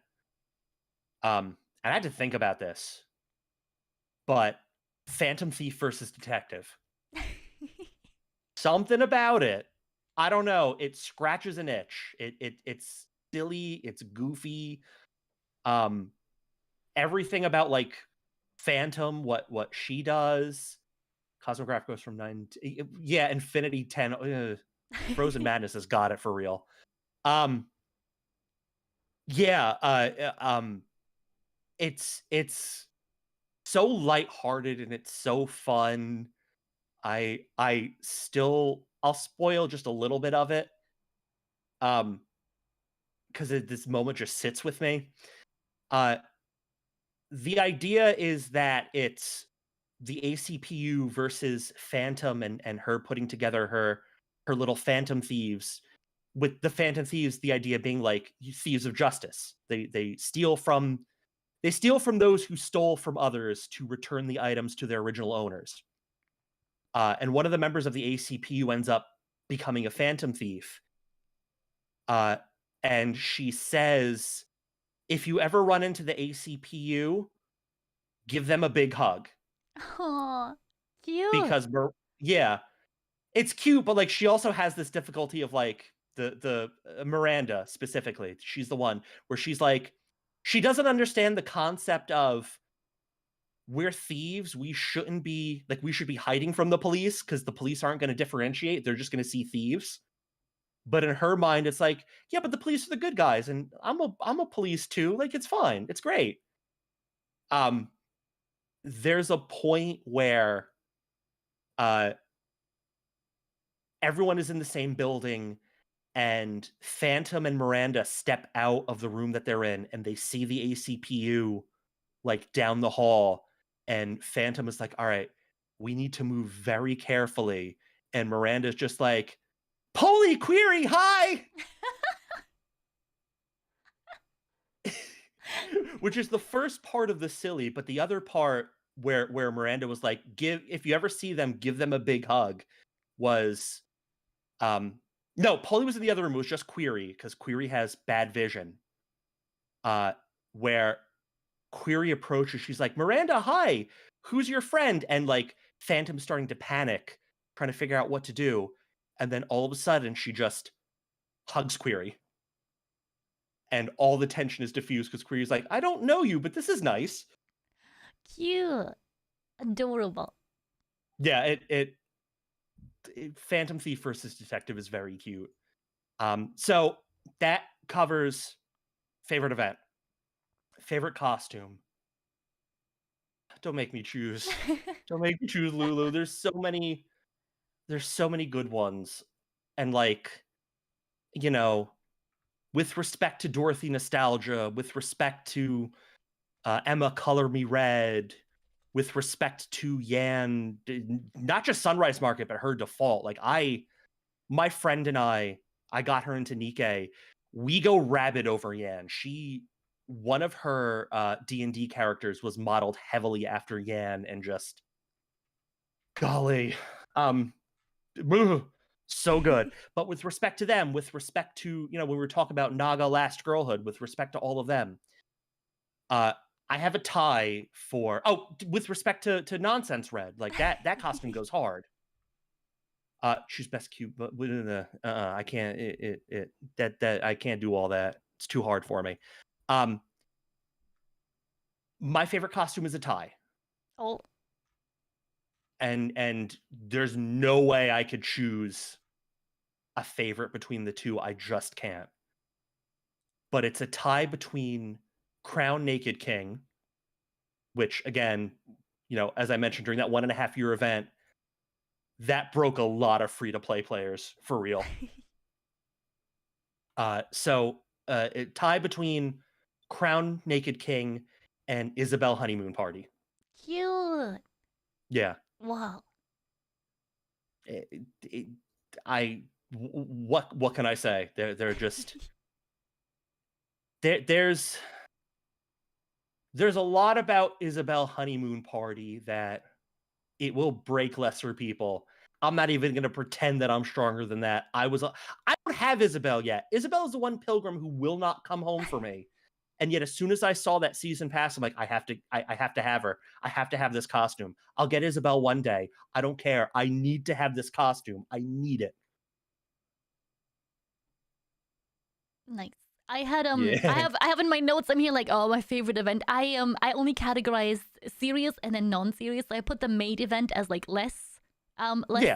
And I had to think about this, but Phantom Thief versus Detective. Something about it, I don't know. It scratches an itch. It's silly. It's goofy. Everything about like Phantom, what she does. Cosmograph goes from 9 to, yeah, Infinity 10. Frozen Madness has got it for real. It's so lighthearted and it's so fun. I'll spoil just a little bit of it. Because this moment just sits with me. The idea is that it's the ACPU versus Phantom and her putting together her little Phantom Thieves. With the Phantom Thieves, the idea being like thieves of justice. They steal from those who stole from others to return the items to their original owners. And one of the members of the ACPU ends up becoming a Phantom Thief. And she says, if you ever run into the ACPU, give them a big hug. Aw, cute. Because, yeah, it's cute, but like she also has this difficulty of like the Miranda specifically. She's the one where she's like, she doesn't understand the concept of we're thieves. We shouldn't be like, we should be hiding from the police because the police aren't going to differentiate. They're just going to see thieves. But in her mind, it's like, yeah, but the police are the good guys, and I'm a police too. Like, it's fine. It's great. There's a point where uh everyone is in the same building, and Phantom and Miranda step out of the room that they're in, and they see the ACPU like down the hall, and Phantom is like, all right, we need to move very carefully. And Miranda's just like, Polly Query, hi! Which is the first part of the silly, but the other part where Miranda was like, if you ever see them, give them a big hug, was no, Polly was in the other room. It was just Query, because Query has bad vision. Where Query approaches, she's like, Miranda, hi, who's your friend? And like Phantom's starting to panic, trying to figure out what to do. And then all of a sudden she just hugs Query. And all the tension is diffused because Query's like, I don't know you, but this is nice. Cute. Adorable. Yeah, Phantom Thief versus Detective is very cute. So that covers favorite event. Favorite costume. Don't make me choose. Don't make me choose, Lulu. There's so many good ones. And like, you know, with respect to Dorothy nostalgia, with respect to Emma Color Me Red, with respect to Yan, not just Sunrise Market, but her default. Like my friend and I got her into Nikke. We go rabid over Yan. One of her D&D characters was modeled heavily after Yan, and just, golly, so good. But with respect to them, with respect to, when we were talking about Naga Last Girlhood, with respect to all of them, I have a tie for, with respect to Nonsense Red, like that costume goes hard. She's best cute, but I can't. I can't do all that. It's too hard for me. My favorite costume is a tie. Oh. And there's no way I could choose a favorite between the two. I just can't. But it's a tie between Crown Naked King, which again, as I mentioned during that 1.5 year event, that broke a lot of free-to-play players for real. So it tie between Crown Naked King and Isabelle Honeymoon Party. Cute. Yeah. Wow. What can I say? They're just there's a lot about Isabelle Honeymoon Party that it will break lesser people. I'm not even going to pretend that I'm stronger than that. I don't have Isabelle yet. Isabelle is the one pilgrim who will not come home for me. And yet, as soon as I saw that season pass, I'm like, I have to have her. I have to have this costume. I'll get Isabelle one day. I don't care. I need to have this costume. I need it. Nice. I had Yeah. I have in my notes, I'm here like, oh, my favorite event. I only categorize serious and then non-serious. So I put the maid event as like less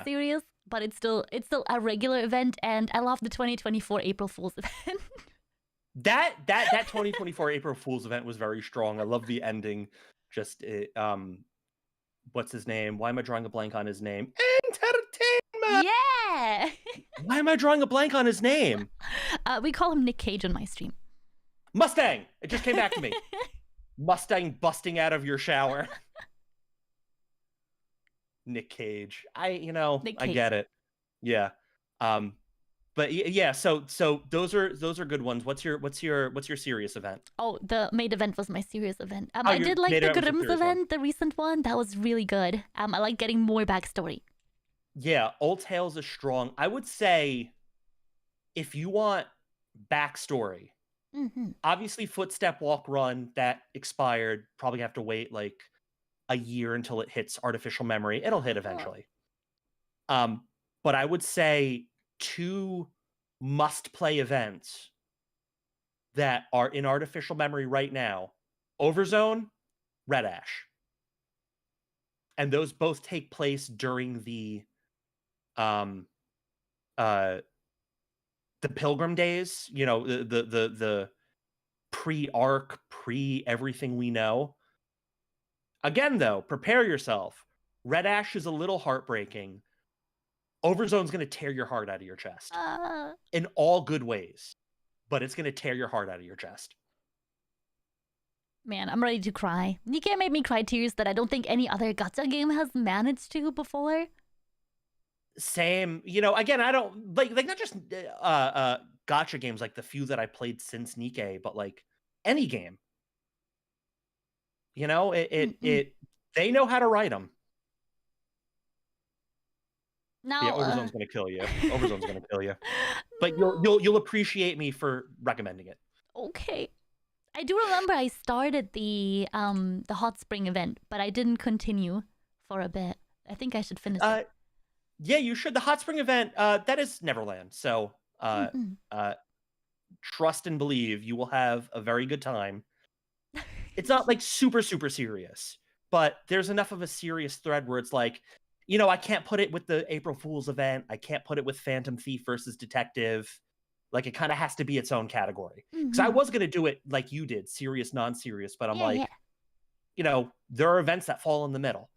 serious, but it's still a regular event, and I love the 2024 April Fool's event. That 2024 April Fool's event was very strong. I love the ending. Just what's his name? Why am I drawing a blank on his name? Entertainment. Yeah. Why am I drawing a blank on his name? We call him Nick Cage on my stream. Mustang. It just came back to me. Mustang busting out of your shower. Nick Cage. I get it. Yeah. But yeah, so those are good ones. What's your serious event? Oh, the maid event was my serious event. I did like the Grimm's event, the recent one. That was really good. I like getting more backstory. Yeah, Old Tales is strong. I would say if you want backstory, obviously Footstep Walk Run, that expired. Probably have to wait like a year until it hits artificial memory. It'll hit eventually. But I would say 2 must-play events that are in artificial memory right now: Overzone, Red Ash. And those both take place during the the Pilgrim days, you know, the pre-arc, pre-everything we know. Again, though, prepare yourself. Red Ash is a little heartbreaking. Overzone's going to tear your heart out of your chest. In all good ways. But it's going to tear your heart out of your chest. Man, I'm ready to cry. Nikke made me cry tears that I don't think any other gacha game has managed to before. Same. You know, again, I don't... Like not just gacha games, like the few that I played since Nikke, but like any game. You know, they know how to write them. Now, yeah, Overzone's gonna kill you. Overzone's gonna kill you. But you'll appreciate me for recommending it. Okay. I do remember I started the hot spring event, but I didn't continue for a bit. I think I should finish it. Yeah, you should. The hot spring event, that is Neverland. So trust and believe you will have a very good time. It's not like super, super serious, but there's enough of a serious thread where it's like, you know, I can't put it with the April Fool's event. I can't put it with Phantom Thief versus Detective. Like, it kind of has to be its own category. Because I was going to do it like you did, serious, non-serious. But I'm you know, there are events that fall in the middle.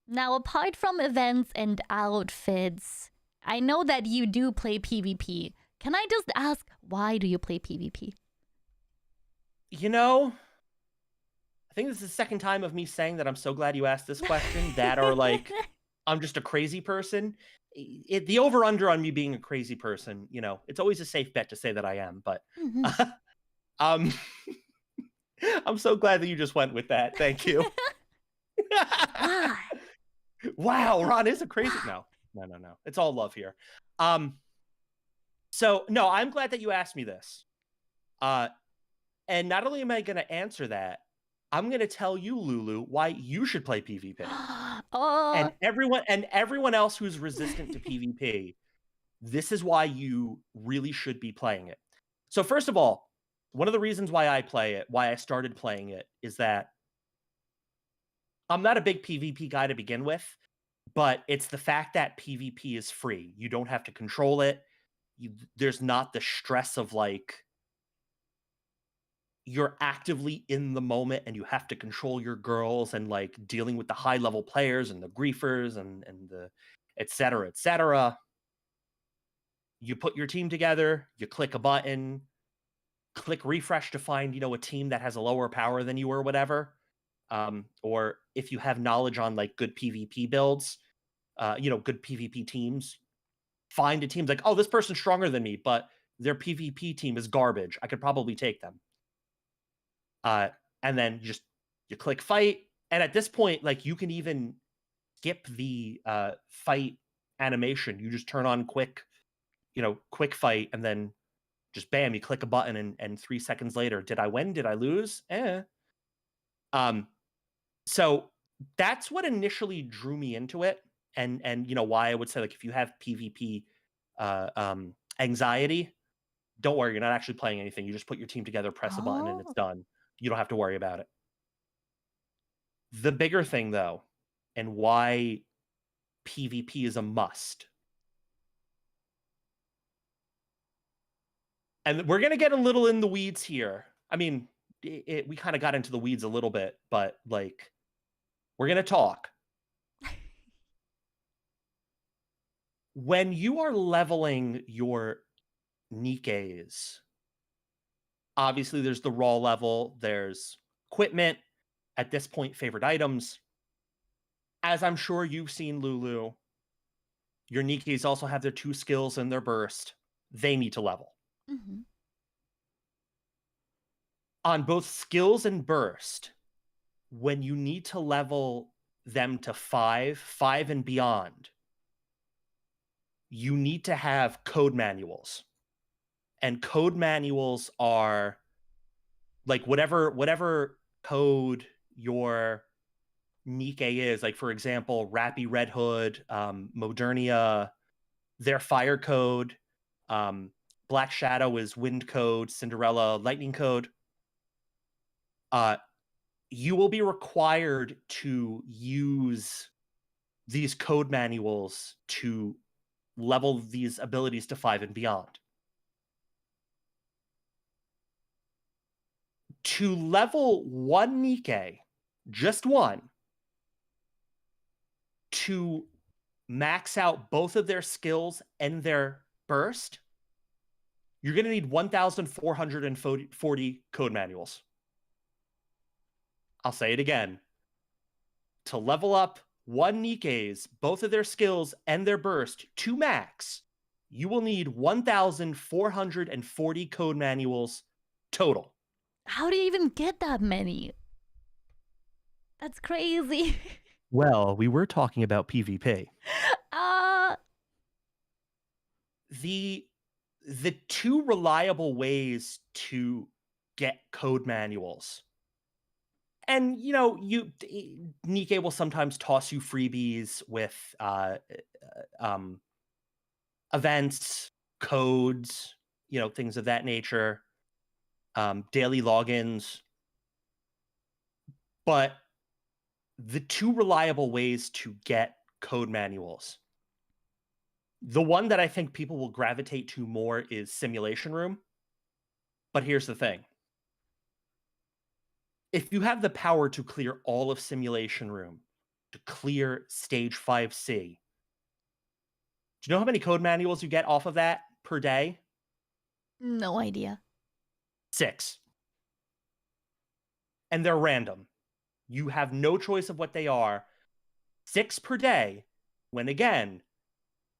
Now, apart from events and outfits, I know that you do play PvP. Can I just ask, why do you play PvP? You know... I think this is the second time of me saying that I'm so glad you asked this question. That or like, I'm just a crazy person. The over-under on me being a crazy person, you know, it's always a safe bet to say that I am. But I'm so glad that you just went with that. Thank you. Wow, Ron is a crazy... No. It's all love here. So, no, I'm glad that you asked me this. And not only am I going to answer that, I'm going to tell you, Lulu, why you should play PvP. And everyone else who's resistant to PvP, this is why you really should be playing it. So first of all, one of the reasons why I play it, why I started playing it, is that I'm not a big PvP guy to begin with, but it's the fact that PvP is free. You don't have to control it. There's not the stress of like... You're actively in the moment and you have to control your girls and like dealing with the high level players and the griefers and the et cetera. You put your team together, you click a button, click refresh to find, you know, a team that has a lower power than you or whatever. Or if you have knowledge on like good PvP builds, you know, good PvP teams, find a team like, oh, this person's stronger than me, but their PvP team is garbage. I could probably take them. And then you click fight. And at this point, like you can even skip the fight animation. You just turn on quick fight, and then just bam, you click a button, and 3 seconds later, did I win? Did I lose? So that's what initially drew me into it. And you know why I would say, like, if you have PvP anxiety, don't worry, you're not actually playing anything. You just put your team together, press a button, and it's done. You don't have to worry about it. The bigger thing, though, and why PvP is a must. And we're going to get a little in the weeds here. I mean, we kind of got into the weeds a little bit, but like, we're going to talk. When you are leveling your Nikkes, obviously there's the raw level, there's equipment, at this point, favorite items. As I'm sure you've seen, Lulu, your Nikkes also have their 2 skills and their burst. They need to level. On both skills and burst, when you need to level them to 5 and beyond, you need to have code manuals. And code manuals are like whatever code your Nikke is. Like, for example, Rappy Red Hood, Modernia, their fire code. Black Shadow is wind code, Cinderella lightning code. You will be required to use these code manuals to level these abilities to 5 and beyond. To level 1 Nikke, just one, to max out both of their skills and their burst, you're going to need 1,440 code manuals. I'll say it again. To level up 1 Nikke's, both of their skills and their burst to max, you will need 1,440 code manuals total. How do you even get that many? That's crazy. Well, we were talking about PvP. The two reliable ways to get code manuals. And, you know, Nikke will sometimes toss you freebies with events, codes, you know, things of that nature, daily logins. But the two reliable ways to get code manuals, the one that I think people will gravitate to more is Simulation Room. But here's the thing. If you have the power to clear all of Simulation Room, to clear Stage 5C, do you know how many code manuals you get off of that per day? No idea. 6. And they're random. You have no choice of what they are. 6 per day, when again,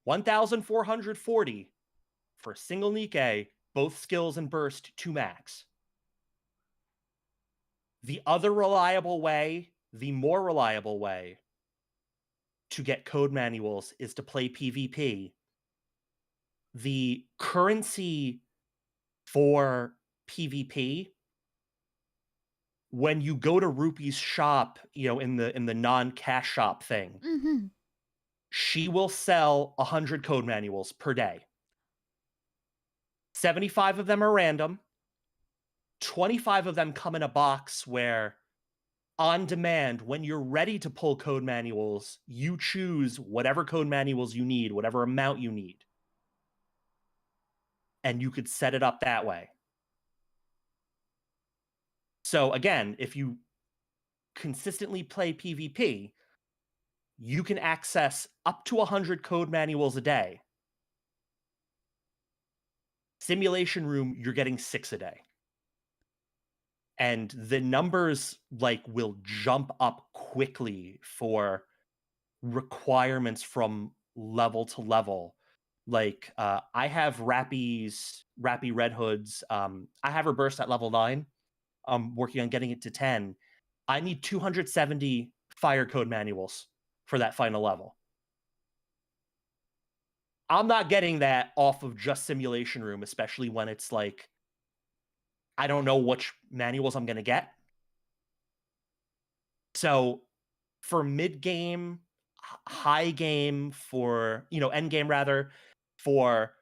1,440 for a single Nikke, both skills and burst to max. The other reliable way, the more reliable way to get code manuals is to play PvP. The currency for PvP, when you go to Rupee's shop, you know, in the non-cash shop thing, she will sell 100 code manuals per day. 75 of them are random. 25 of them come in a box where, on demand, when you're ready to pull code manuals, you choose whatever code manuals you need, whatever amount you need. And you could set it up that way. So again, if you consistently play PvP, you can access up to 100 code manuals a day. Simulation Room, you're getting 6 a day. And the numbers will jump up quickly for requirements from level to level. I have Rappy Red Hood's. I have her burst at level 9. I'm working on getting it to 10. I need 270 fire code manuals for that final level. I'm not getting that off of just Simulation Room, especially when it's I don't know which manuals I'm going to get. So for mid-game, high game, for, end game rather, for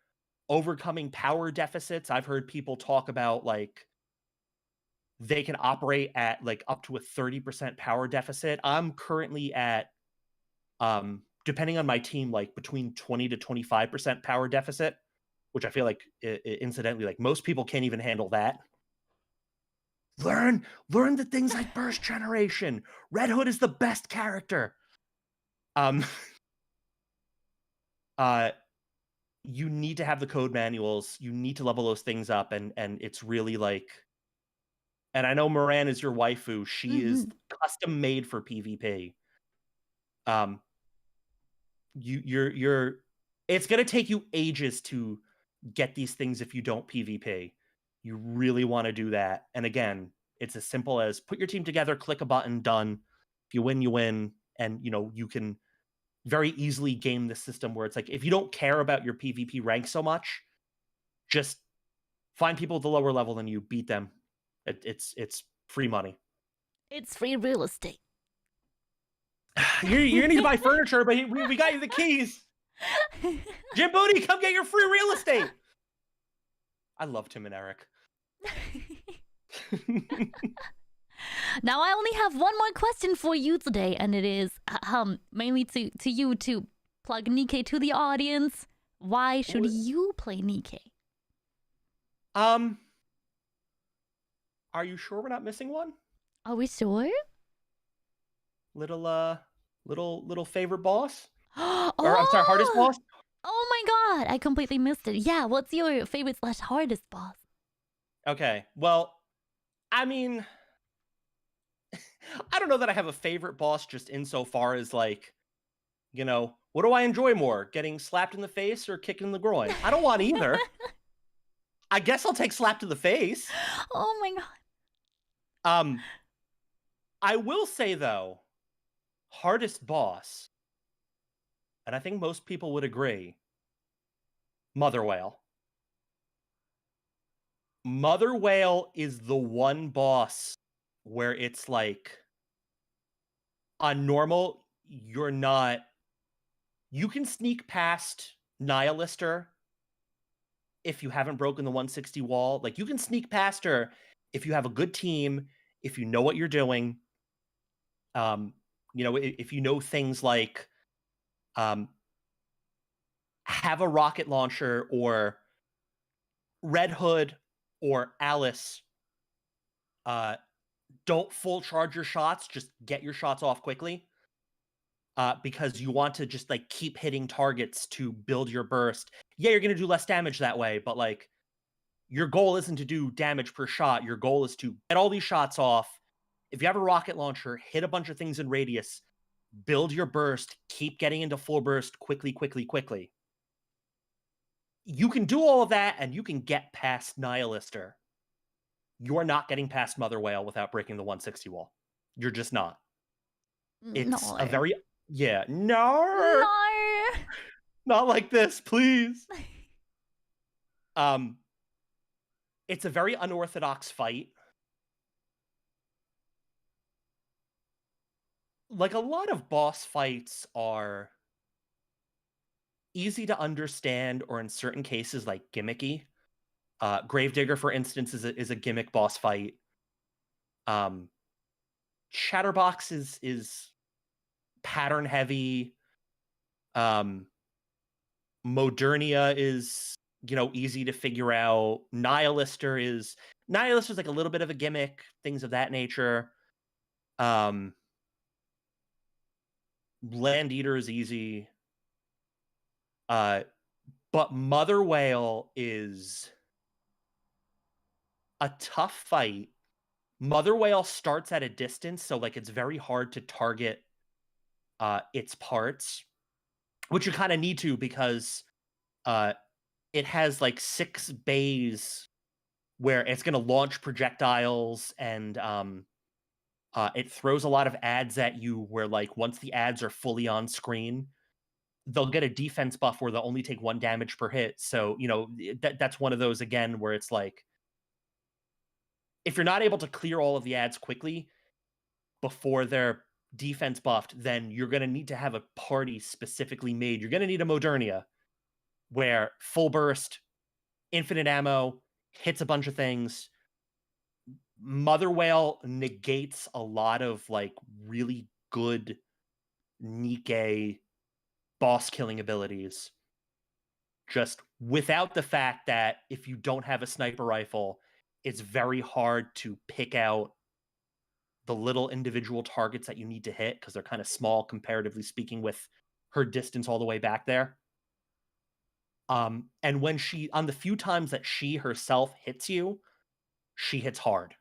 overcoming power deficits, I've heard people talk about they can operate at up to a 30% power deficit. I'm currently at, depending on my team, between 20 to 25% power deficit, which I feel incidentally, most people can't even handle that. Learn the things like burst generation. Red Hood is the best character. You need to have the code manuals. You need to level those things up, and it's really and I know Moran is your waifu. She is custom made for PvP. You're it's gonna take you ages to get these things if you don't PvP. You really want to do that. And again, it's as simple as put your team together, click a button, done. If you win, you win. And, you can very easily game the system where it's if you don't care about your PvP rank so much, just find people at the lower level than you, beat them. It's free money. It's free real estate. You're going to need to buy furniture, but we got you the keys. Jim Booty, come get your free real estate. I love Tim and Eric. Now I only have one more question for you today, and it is mainly to you to plug Nikke to the audience. Why should What- you play Nikke? Are you sure we're not missing one? Are we sure? Little favorite boss? Or I'm sorry, hardest Oh! boss? Oh my god, I completely missed it. Yeah, what's your favorite / hardest boss? Okay. Well, I mean, I don't know that I have a favorite boss just insofar as like, what do I enjoy more? Getting slapped in the face or kicked in the groin? I don't want either. I guess I'll take slap to the face. Oh my god. I will say though, hardest boss, and I think most people would agree, Mother Whale. Mother Whale is the one boss where it's like on normal, you can sneak past Nihilister if you haven't broken the 160 wall. Like you can sneak past her if you have a good team, if you know what you're doing. If you know things like have a rocket launcher or Red Hood or Alice, don't full charge your shots, just get your shots off quickly. Because you want to just like keep hitting targets to build your burst. Yeah, you're gonna do less damage that way, but like your goal isn't to do damage per shot. Your goal is to get all these shots off. If you have a rocket launcher, hit a bunch of things in radius, build your burst, keep getting into full burst quickly, quickly, quickly. You can do all of that and you can get past Nihilister. You're not getting past Mother Whale without breaking the 160 wall. You're just not. It's No. a very no, not like this, please. It's a very unorthodox fight. Like a lot of boss fights are easy to understand, or in certain cases, like gimmicky. Gravedigger, for instance, is a gimmick boss fight. Chatterbox is pattern heavy. Modernia is easy to figure out. Nihilister is like a little bit of a gimmick, things of that nature. Land Eater is easy. But Mother Whale is a tough fight. Mother Whale starts at a distance, so like it's very hard to target its parts, which you kind of need to because it has like 6 bays where it's going to launch projectiles, and it throws a lot of ads at you where like once the ads are fully on screen, they'll get a defense buff where they'll only take 1 damage per hit. So, that's one of those again where it's like if you're not able to clear all of the ads quickly before they're defense buffed, then you're going to need to have a party specifically made. You're going to need a Modernia where full burst, infinite ammo, hits a bunch of things. Mother Whale negates a lot of like really good Nikke boss killing abilities. Just without the fact that if you don't have a sniper rifle, it's very hard to pick out the little individual targets that you need to hit because they're kind of small comparatively speaking with her distance all the way back there. And when on the few times that she herself hits you, she hits hard.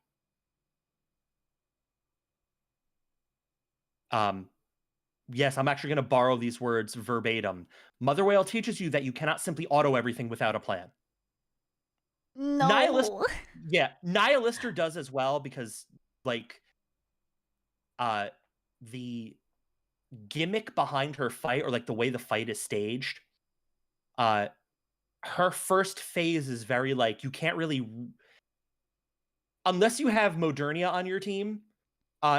Yes, I'm actually going to borrow these words verbatim. Mother Whale teaches you that you cannot simply auto everything without a plan. No. Nihilister does as well because like the gimmick behind her fight, or like the way the fight is staged, her first phase is very like you can't really, unless you have Modernia on your team,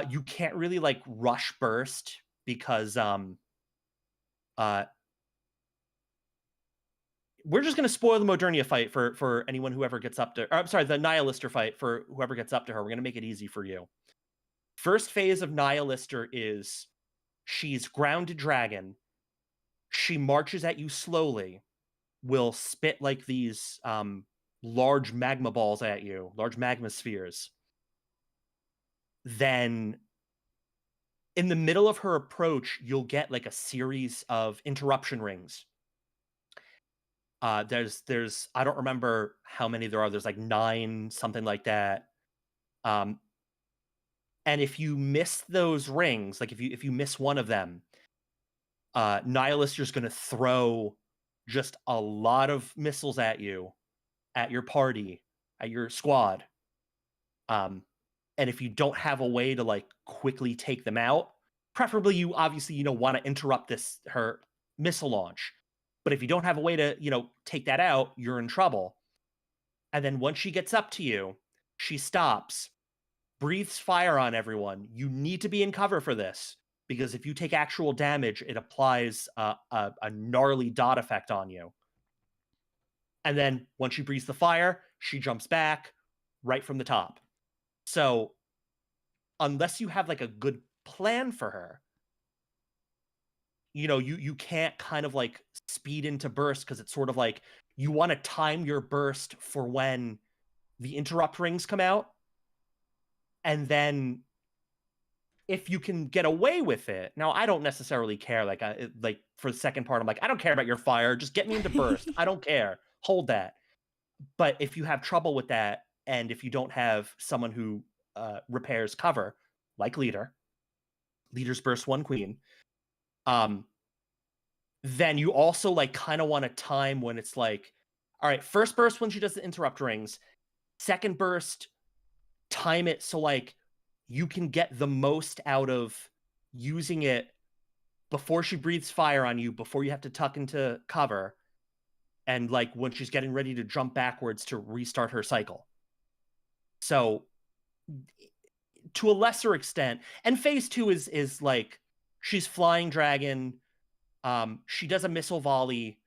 you can't really like rush burst because we're just going to spoil the Modernia fight for anyone who ever gets up to, or, I'm sorry, the Nihilister fight for whoever gets up to her. We're going to make it easy for you. First phase of Nihilister is she's grounded dragon. She marches at you slowly. will spit like these large magma balls at you, large magma spheres, then in the middle of her approach, you'll get like a series of interruption rings. There's I don't remember how many there are. There's like 9, something like that. And if you miss those rings, like if you miss one of them, Nihilist is going to throw just a lot of missiles at you, at your party, at your squad. And if you don't have a way to like quickly take them out, preferably you obviously want to interrupt her missile launch. But if you don't have a way to take that out, you're in trouble. And then once she gets up to you, she stops, breathes fire on everyone. You need to be in cover for this, because if you take actual damage, it applies a gnarly dot effect on you. And then once she breathes the fire, she jumps back right from the top. So unless you have like a good plan for her, you can't kind of like speed into burst, because it's sort of like you want to time your burst for when the interrupt rings come out. And then if you can get away with it, now I don't necessarily care. Like for the second part, I'm like, I don't care about your fire. Just get me into burst. I don't care. Hold that. But if you have trouble with that, and if you don't have someone who repairs cover, like Leader's burst 1 queen, then you also like kind of want to time when it's like, all right, first burst when she does the interrupt rings, second burst, time it so like you can get the most out of using it before she breathes fire on you, before you have to tuck into cover, and like when she's getting ready to jump backwards to restart her cycle. So to a lesser extent, and phase 2 is like she's flying dragon, she does a missile volley,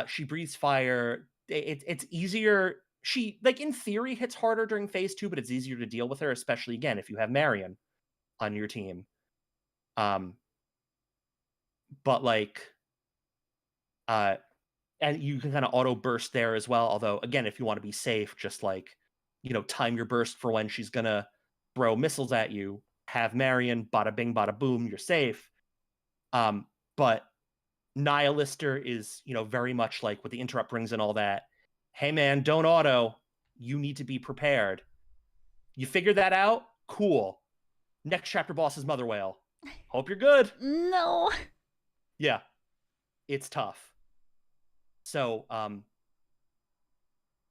she breathes fire. It's easier. She, like, in theory hits harder during phase 2, but it's easier to deal with her, especially again if you have Marion on your team. But like and you can kind of auto burst there as well, although again, if you want to be safe, just like time your burst for when she's gonna throw missiles at you, have Marion, bada bing bada boom, you're safe. But Nihilister is very much like with the interrupt rings and all that, hey man, don't auto, you need to be prepared. You figure that out, cool. Next chapter boss is Mother Whale. Hope you're good. No. Yeah, it's tough. So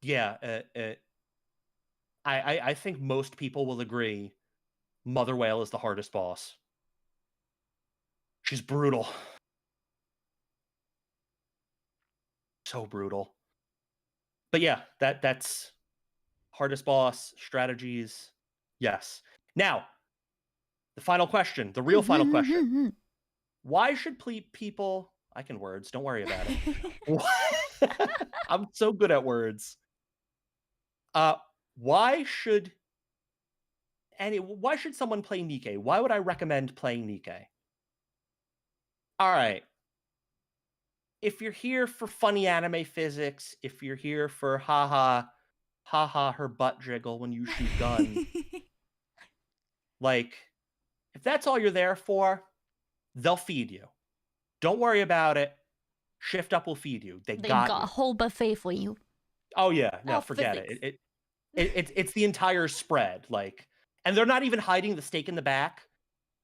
yeah, I think most people will agree Mother Whale is the hardest boss. She's brutal. So brutal. But yeah, that's hardest boss, strategies. Yes. Now, the final question, the real final question. Why should people, I can words, don't worry about it. I'm so good at words. Why should someone play Nikke? Why would I recommend playing Nikke? All right. If you're here for funny anime physics, if you're here for haha her butt jiggle when you shoot gun, like, if that's all you're there for, they'll feed you. Don't worry about it. Shift Up will feed you. They've got a you. whole buffet for you. Oh yeah, no, forget it. It's the entire spread, like, and they're not even hiding the steak in the back.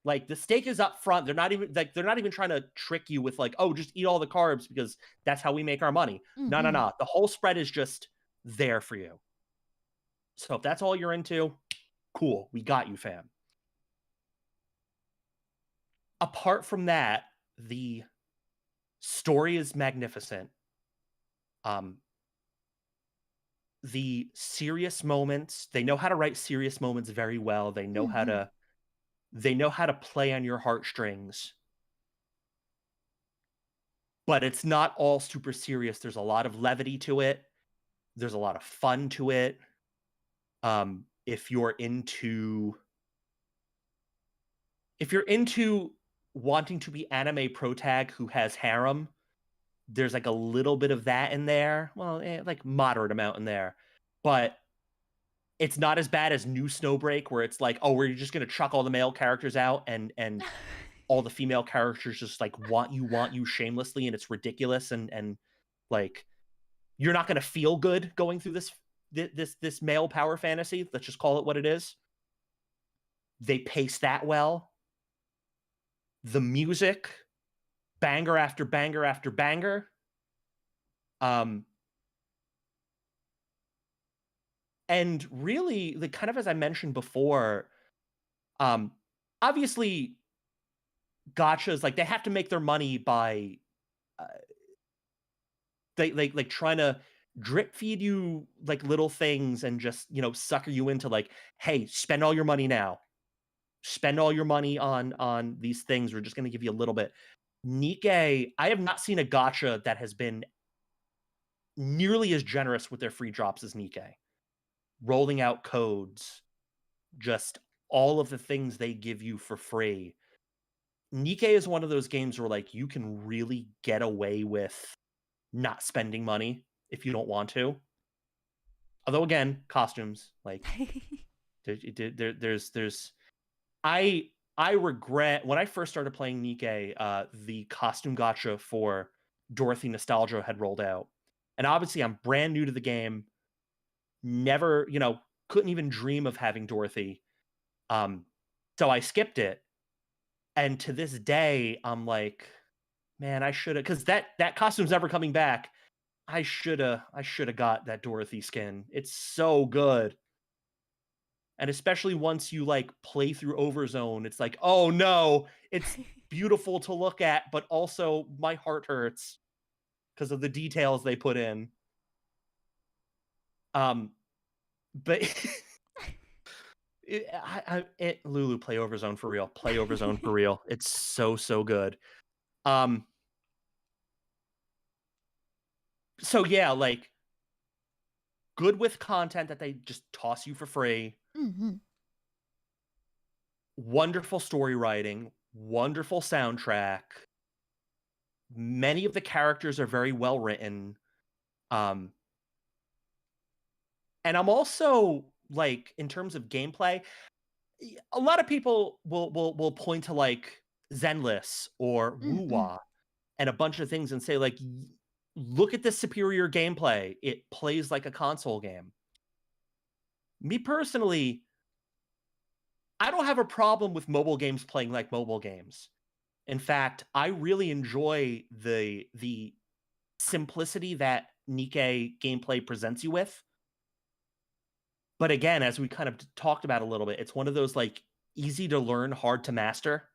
Like, the steak is up front. They're not even trying to trick you with like, oh, just eat all the carbs because that's how we make our money. No. The whole spread is just there for you. So if that's all you're into, cool, we got you, fam. Apart from that, the story is magnificent. The serious moments, they know how to write serious moments very well. They know how to play on your heartstrings. But it's not all super serious. There's a lot of levity to it. There's a lot of fun to it. If you're into wanting to be anime protag who has harem, There's like a little bit of that in there. Well, like moderate amount in there. But it's not as bad as New Snowbreak, where it's like, oh, we're just gonna chuck all the male characters out and all the female characters just like want you shamelessly, and it's ridiculous, and like you're not gonna feel good going through this male power fantasy. Let's just call it what it is. They pace that well. The music, banger after banger after banger. And really, like kind of as I mentioned before, obviously gotchas, like they have to make their money by they like trying to drip feed you like little things and just, sucker you into like, hey, spend all your money now. Spend all your money on these things. We're just going to give you a little bit. Nikke, I have not seen a gotcha that has been nearly as generous with their free drops as Nikke. Rolling out codes, just all of the things they give you for free. Nikke is one of those games where like you can really get away with not spending money if you don't want to. Although again, costumes, like there's I regret when I first started playing Nikke, the costume gacha for Dorothy Nostalgia had rolled out. And obviously I'm brand new to the game. Never, couldn't even dream of having Dorothy. So I skipped it. And to this day, I'm like, man, I should have, because that costume's never coming back. I should have got that Dorothy skin. It's so good. And especially once you like play through Overzone, it's like, oh no, it's beautiful to look at, but also my heart hurts because of the details they put in. But Lulu, play Overzone for real. Play Overzone for real. It's so good. So yeah, like good with content that they just toss you for free. Mm-hmm. Wonderful story writing, wonderful soundtrack. Many of the characters are very well written. And I'm also like, in terms of gameplay, a lot of people will point to like Zenless or Wuwa and a bunch of things and say like, look at the superior gameplay. It plays like a console game. Me personally, I don't have a problem with mobile games playing like mobile games. In fact, I really enjoy the simplicity that Nikke gameplay presents you with. But again, as we kind of talked about a little bit, it's one of those like easy to learn, hard to master.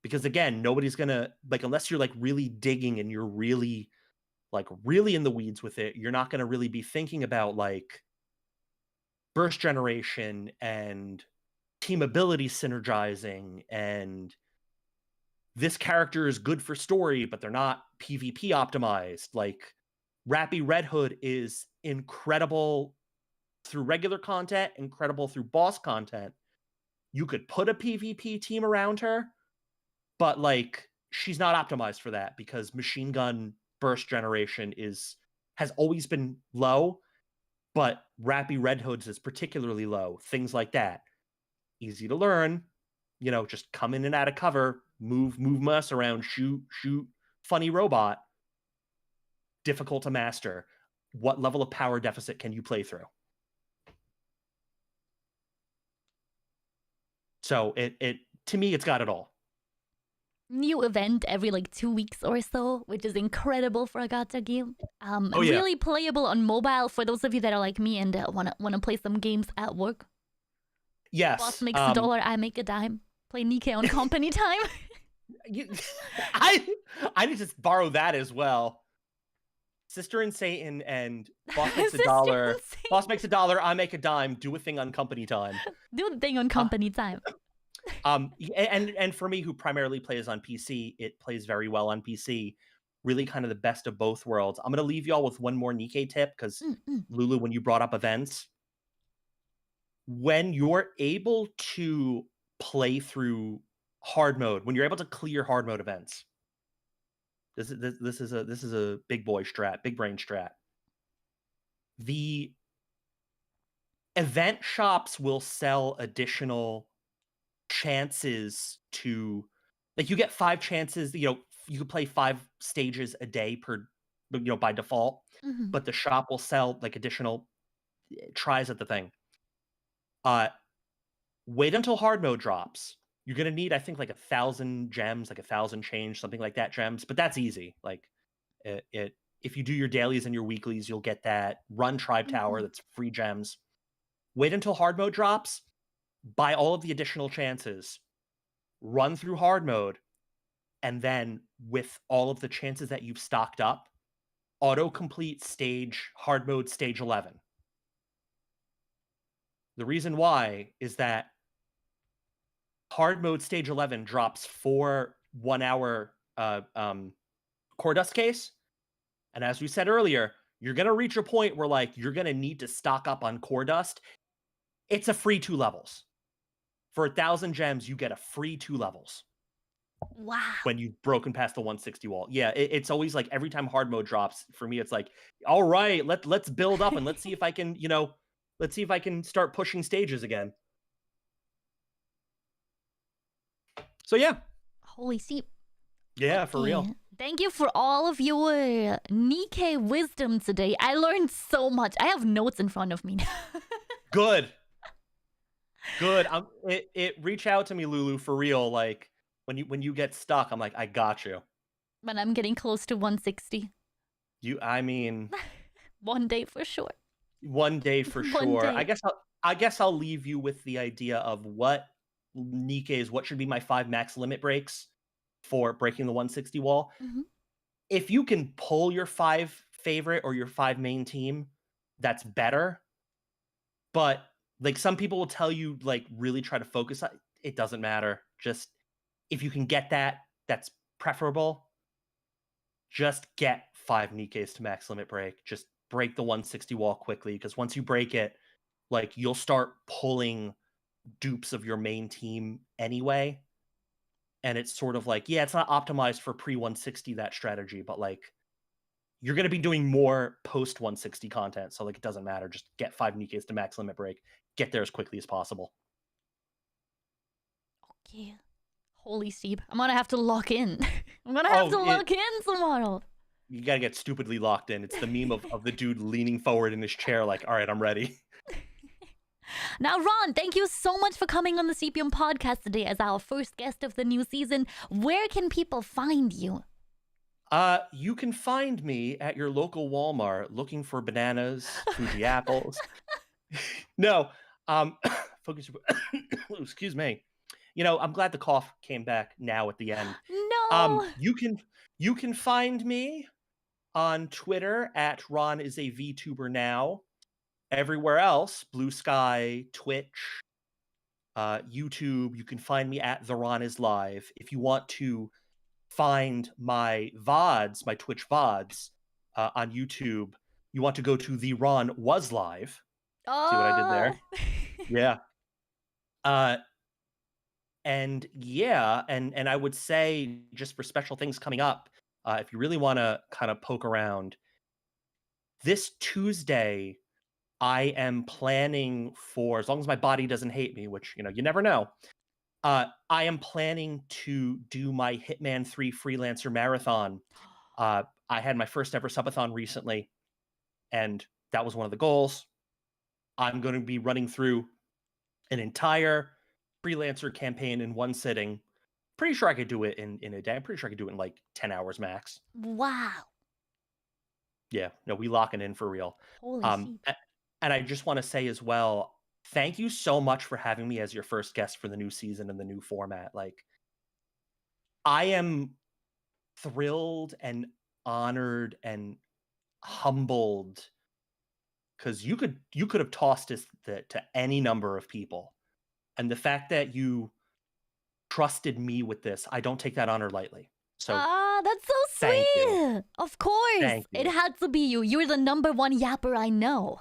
Because again, nobody's gonna like, unless you're like really digging and you're really in the weeds with it, you're not gonna really be thinking about like burst generation and team ability synergizing and this character is good for story, but they're not PvP optimized. Like Rappy Red Hood is incredible through regular content, incredible through boss content. You could put a PvP team around her, but like she's not optimized for that because machine gun burst generation has always been low, but Rappy Red Hood's is particularly low. Things like that. Easy to learn, just come in and out of cover, move us around, shoot, funny robot. Difficult to master. What level of power deficit can you play through? So it to me, it's got it all. New event every like 2 weeks or so, which is incredible for a gacha game. Really playable on mobile for those of you that are like me and wanna play some games at work. Yes. Boss makes a dollar, I make a dime. Play Nikke on company time. I need to borrow that as well. Sister and Satan and Boss makes a dollar. Boss makes a dollar, I make a dime. Do a thing on company time. Do the thing on company time. And for me, who primarily plays on PC, it plays very well on PC. Really kind of the best of both worlds. I'm going to leave y'all with one more Nikke tip because Lulu, when you brought up events, when you're able to play through hard mode, when you're able to clear hard mode events, This is a big boy strat, big brain strat. The event shops will sell additional chances to, like, you get 5 chances, you can play 5 stages a day per, by default, Mhm. but the shop will sell like additional tries at the thing. Wait until hard mode drops. You're gonna need, I think, like 1,000 gems, like 1,000 change, something like that gems, but that's easy. Like it if you do your dailies and your weeklies, you'll get that. Run Tribe Tower, Mhm. that's free gems. Wait until hard mode drops, buy all of the additional chances, run through hard mode, and then with all of the chances that you've stocked up, auto-complete hard mode stage 11. The reason why is that hard mode stage 11 drops 4 1-hour core dust case. And as we said earlier, you're going to reach a point where, like, you're going to need to stock up on core dust. It's a free 2 levels. For 1,000 gems, you get a free 2 levels Wow. when you've broken past the 160 wall. Yeah, it's always like every time hard mode drops, for me, it's like, all right, let's build up and let's see if I can, let's see if I can start pushing stages again. So yeah. Holy Seep. Yeah, for real. Okay. Thank you for all of your Nikke wisdom today. I learned so much. I have notes in front of me. Good. Reach out to me, Lulu, for real. Like when you get stuck, I'm like, I got you. But I'm getting close to 160. I mean, one day for sure. One day for One sure. day. I guess I'll leave you with the idea of what should be my 5 max limit breaks for breaking the 160 wall. Mhm. If you can pull your 5 favorite or your 5 main team, that's better. But like, some people will tell you, like, really try to focus on it. Doesn't matter. Just if you can get that, that's preferable. Just get 5 Nikkes to max limit break. Just break the 160 wall quickly, because once you break it, like, you'll start pulling dupes of your main team anyway. And it's sort of like, yeah, it's not optimized for pre 160, that strategy, but like, you're going to be doing more post 160 content. So like, it doesn't matter. Just get 5 Nikkes to max limit break. Get there as quickly as possible. Okay. Holy Seep. I'm gonna have to lock in. I'm gonna have to lock in tomorrow. You got to get stupidly locked in. It's the meme of the dude leaning forward in his chair like, all right, I'm ready. Now, Ron, thank you so much for coming on the SHEEPIUM podcast today as our first guest of the new season. Where can people find you? You can find me at your local Walmart looking for bananas, Fuji apples. No, focus. Excuse me. I'm glad the cough came back now at the end. No. You can find me on Twitter at Ron is a VTuber now. Everywhere else, Blue Sky, Twitch, YouTube, you can find me at The Ron is Live. If you want to find my VODs, my Twitch VODs on YouTube, you want to go to The Ron Was Live. See what I did there? Yeah. And yeah, and I would say, just for special things coming up, if you really want to kind of poke around, this Tuesday, I am planning for, as long as my body doesn't hate me, which, you never know, I am planning to do my Hitman 3 freelancer marathon. I had my first ever subathon recently, and that was one of the goals. I'm going to be running through an entire freelancer campaign in one sitting. Pretty sure I could do it in a day. I'm pretty sure I could do it in like 10 hours max. Wow. Yeah, no, we locking in for real. Holy Seep. And I just want to say as well, thank you so much for having me as your first guest for the new season and the new format. Like, I am thrilled and honored and humbled, because you could have tossed this to any number of people, and the fact that you trusted me with this, I don't take that honor lightly. So that's so thank you. sweet. Of course. Thank you. It had to be you. You're the number one yapper I know.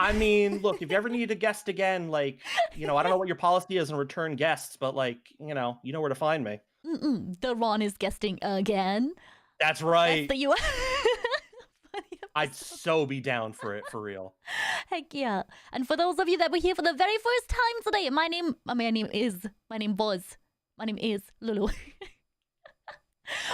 I mean, look, if you ever need a guest again, like, I don't know what your policy is in return guests, but like, you know where to find me. The Ron is guesting again. That's right. That's the US. I'd so be down for it, for real. Heck yeah. And for those of you that were here for the very first time today, my name is Lulu.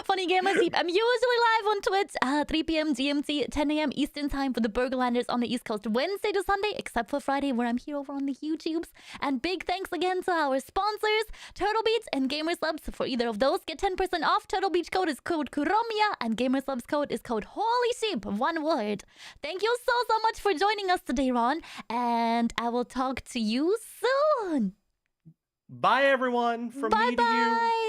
Funny Gamer Sleep. I'm usually live on Twitch at 3 p.m. GMT, 10 a.m. Eastern Time for the Burgerlanders on the East Coast, Wednesday to Sunday, except for Friday where I'm here over on the YouTubes. And big thanks again to our sponsors, Turtle Beach and Gamersubs. For either of those, get 10% off. Turtle Beach code is code Kuromiya and Gamersubs code is code Holy Sheep, one word. Thank you so much for joining us today, Ron. And I will talk to you soon. Bye, everyone. From me to you.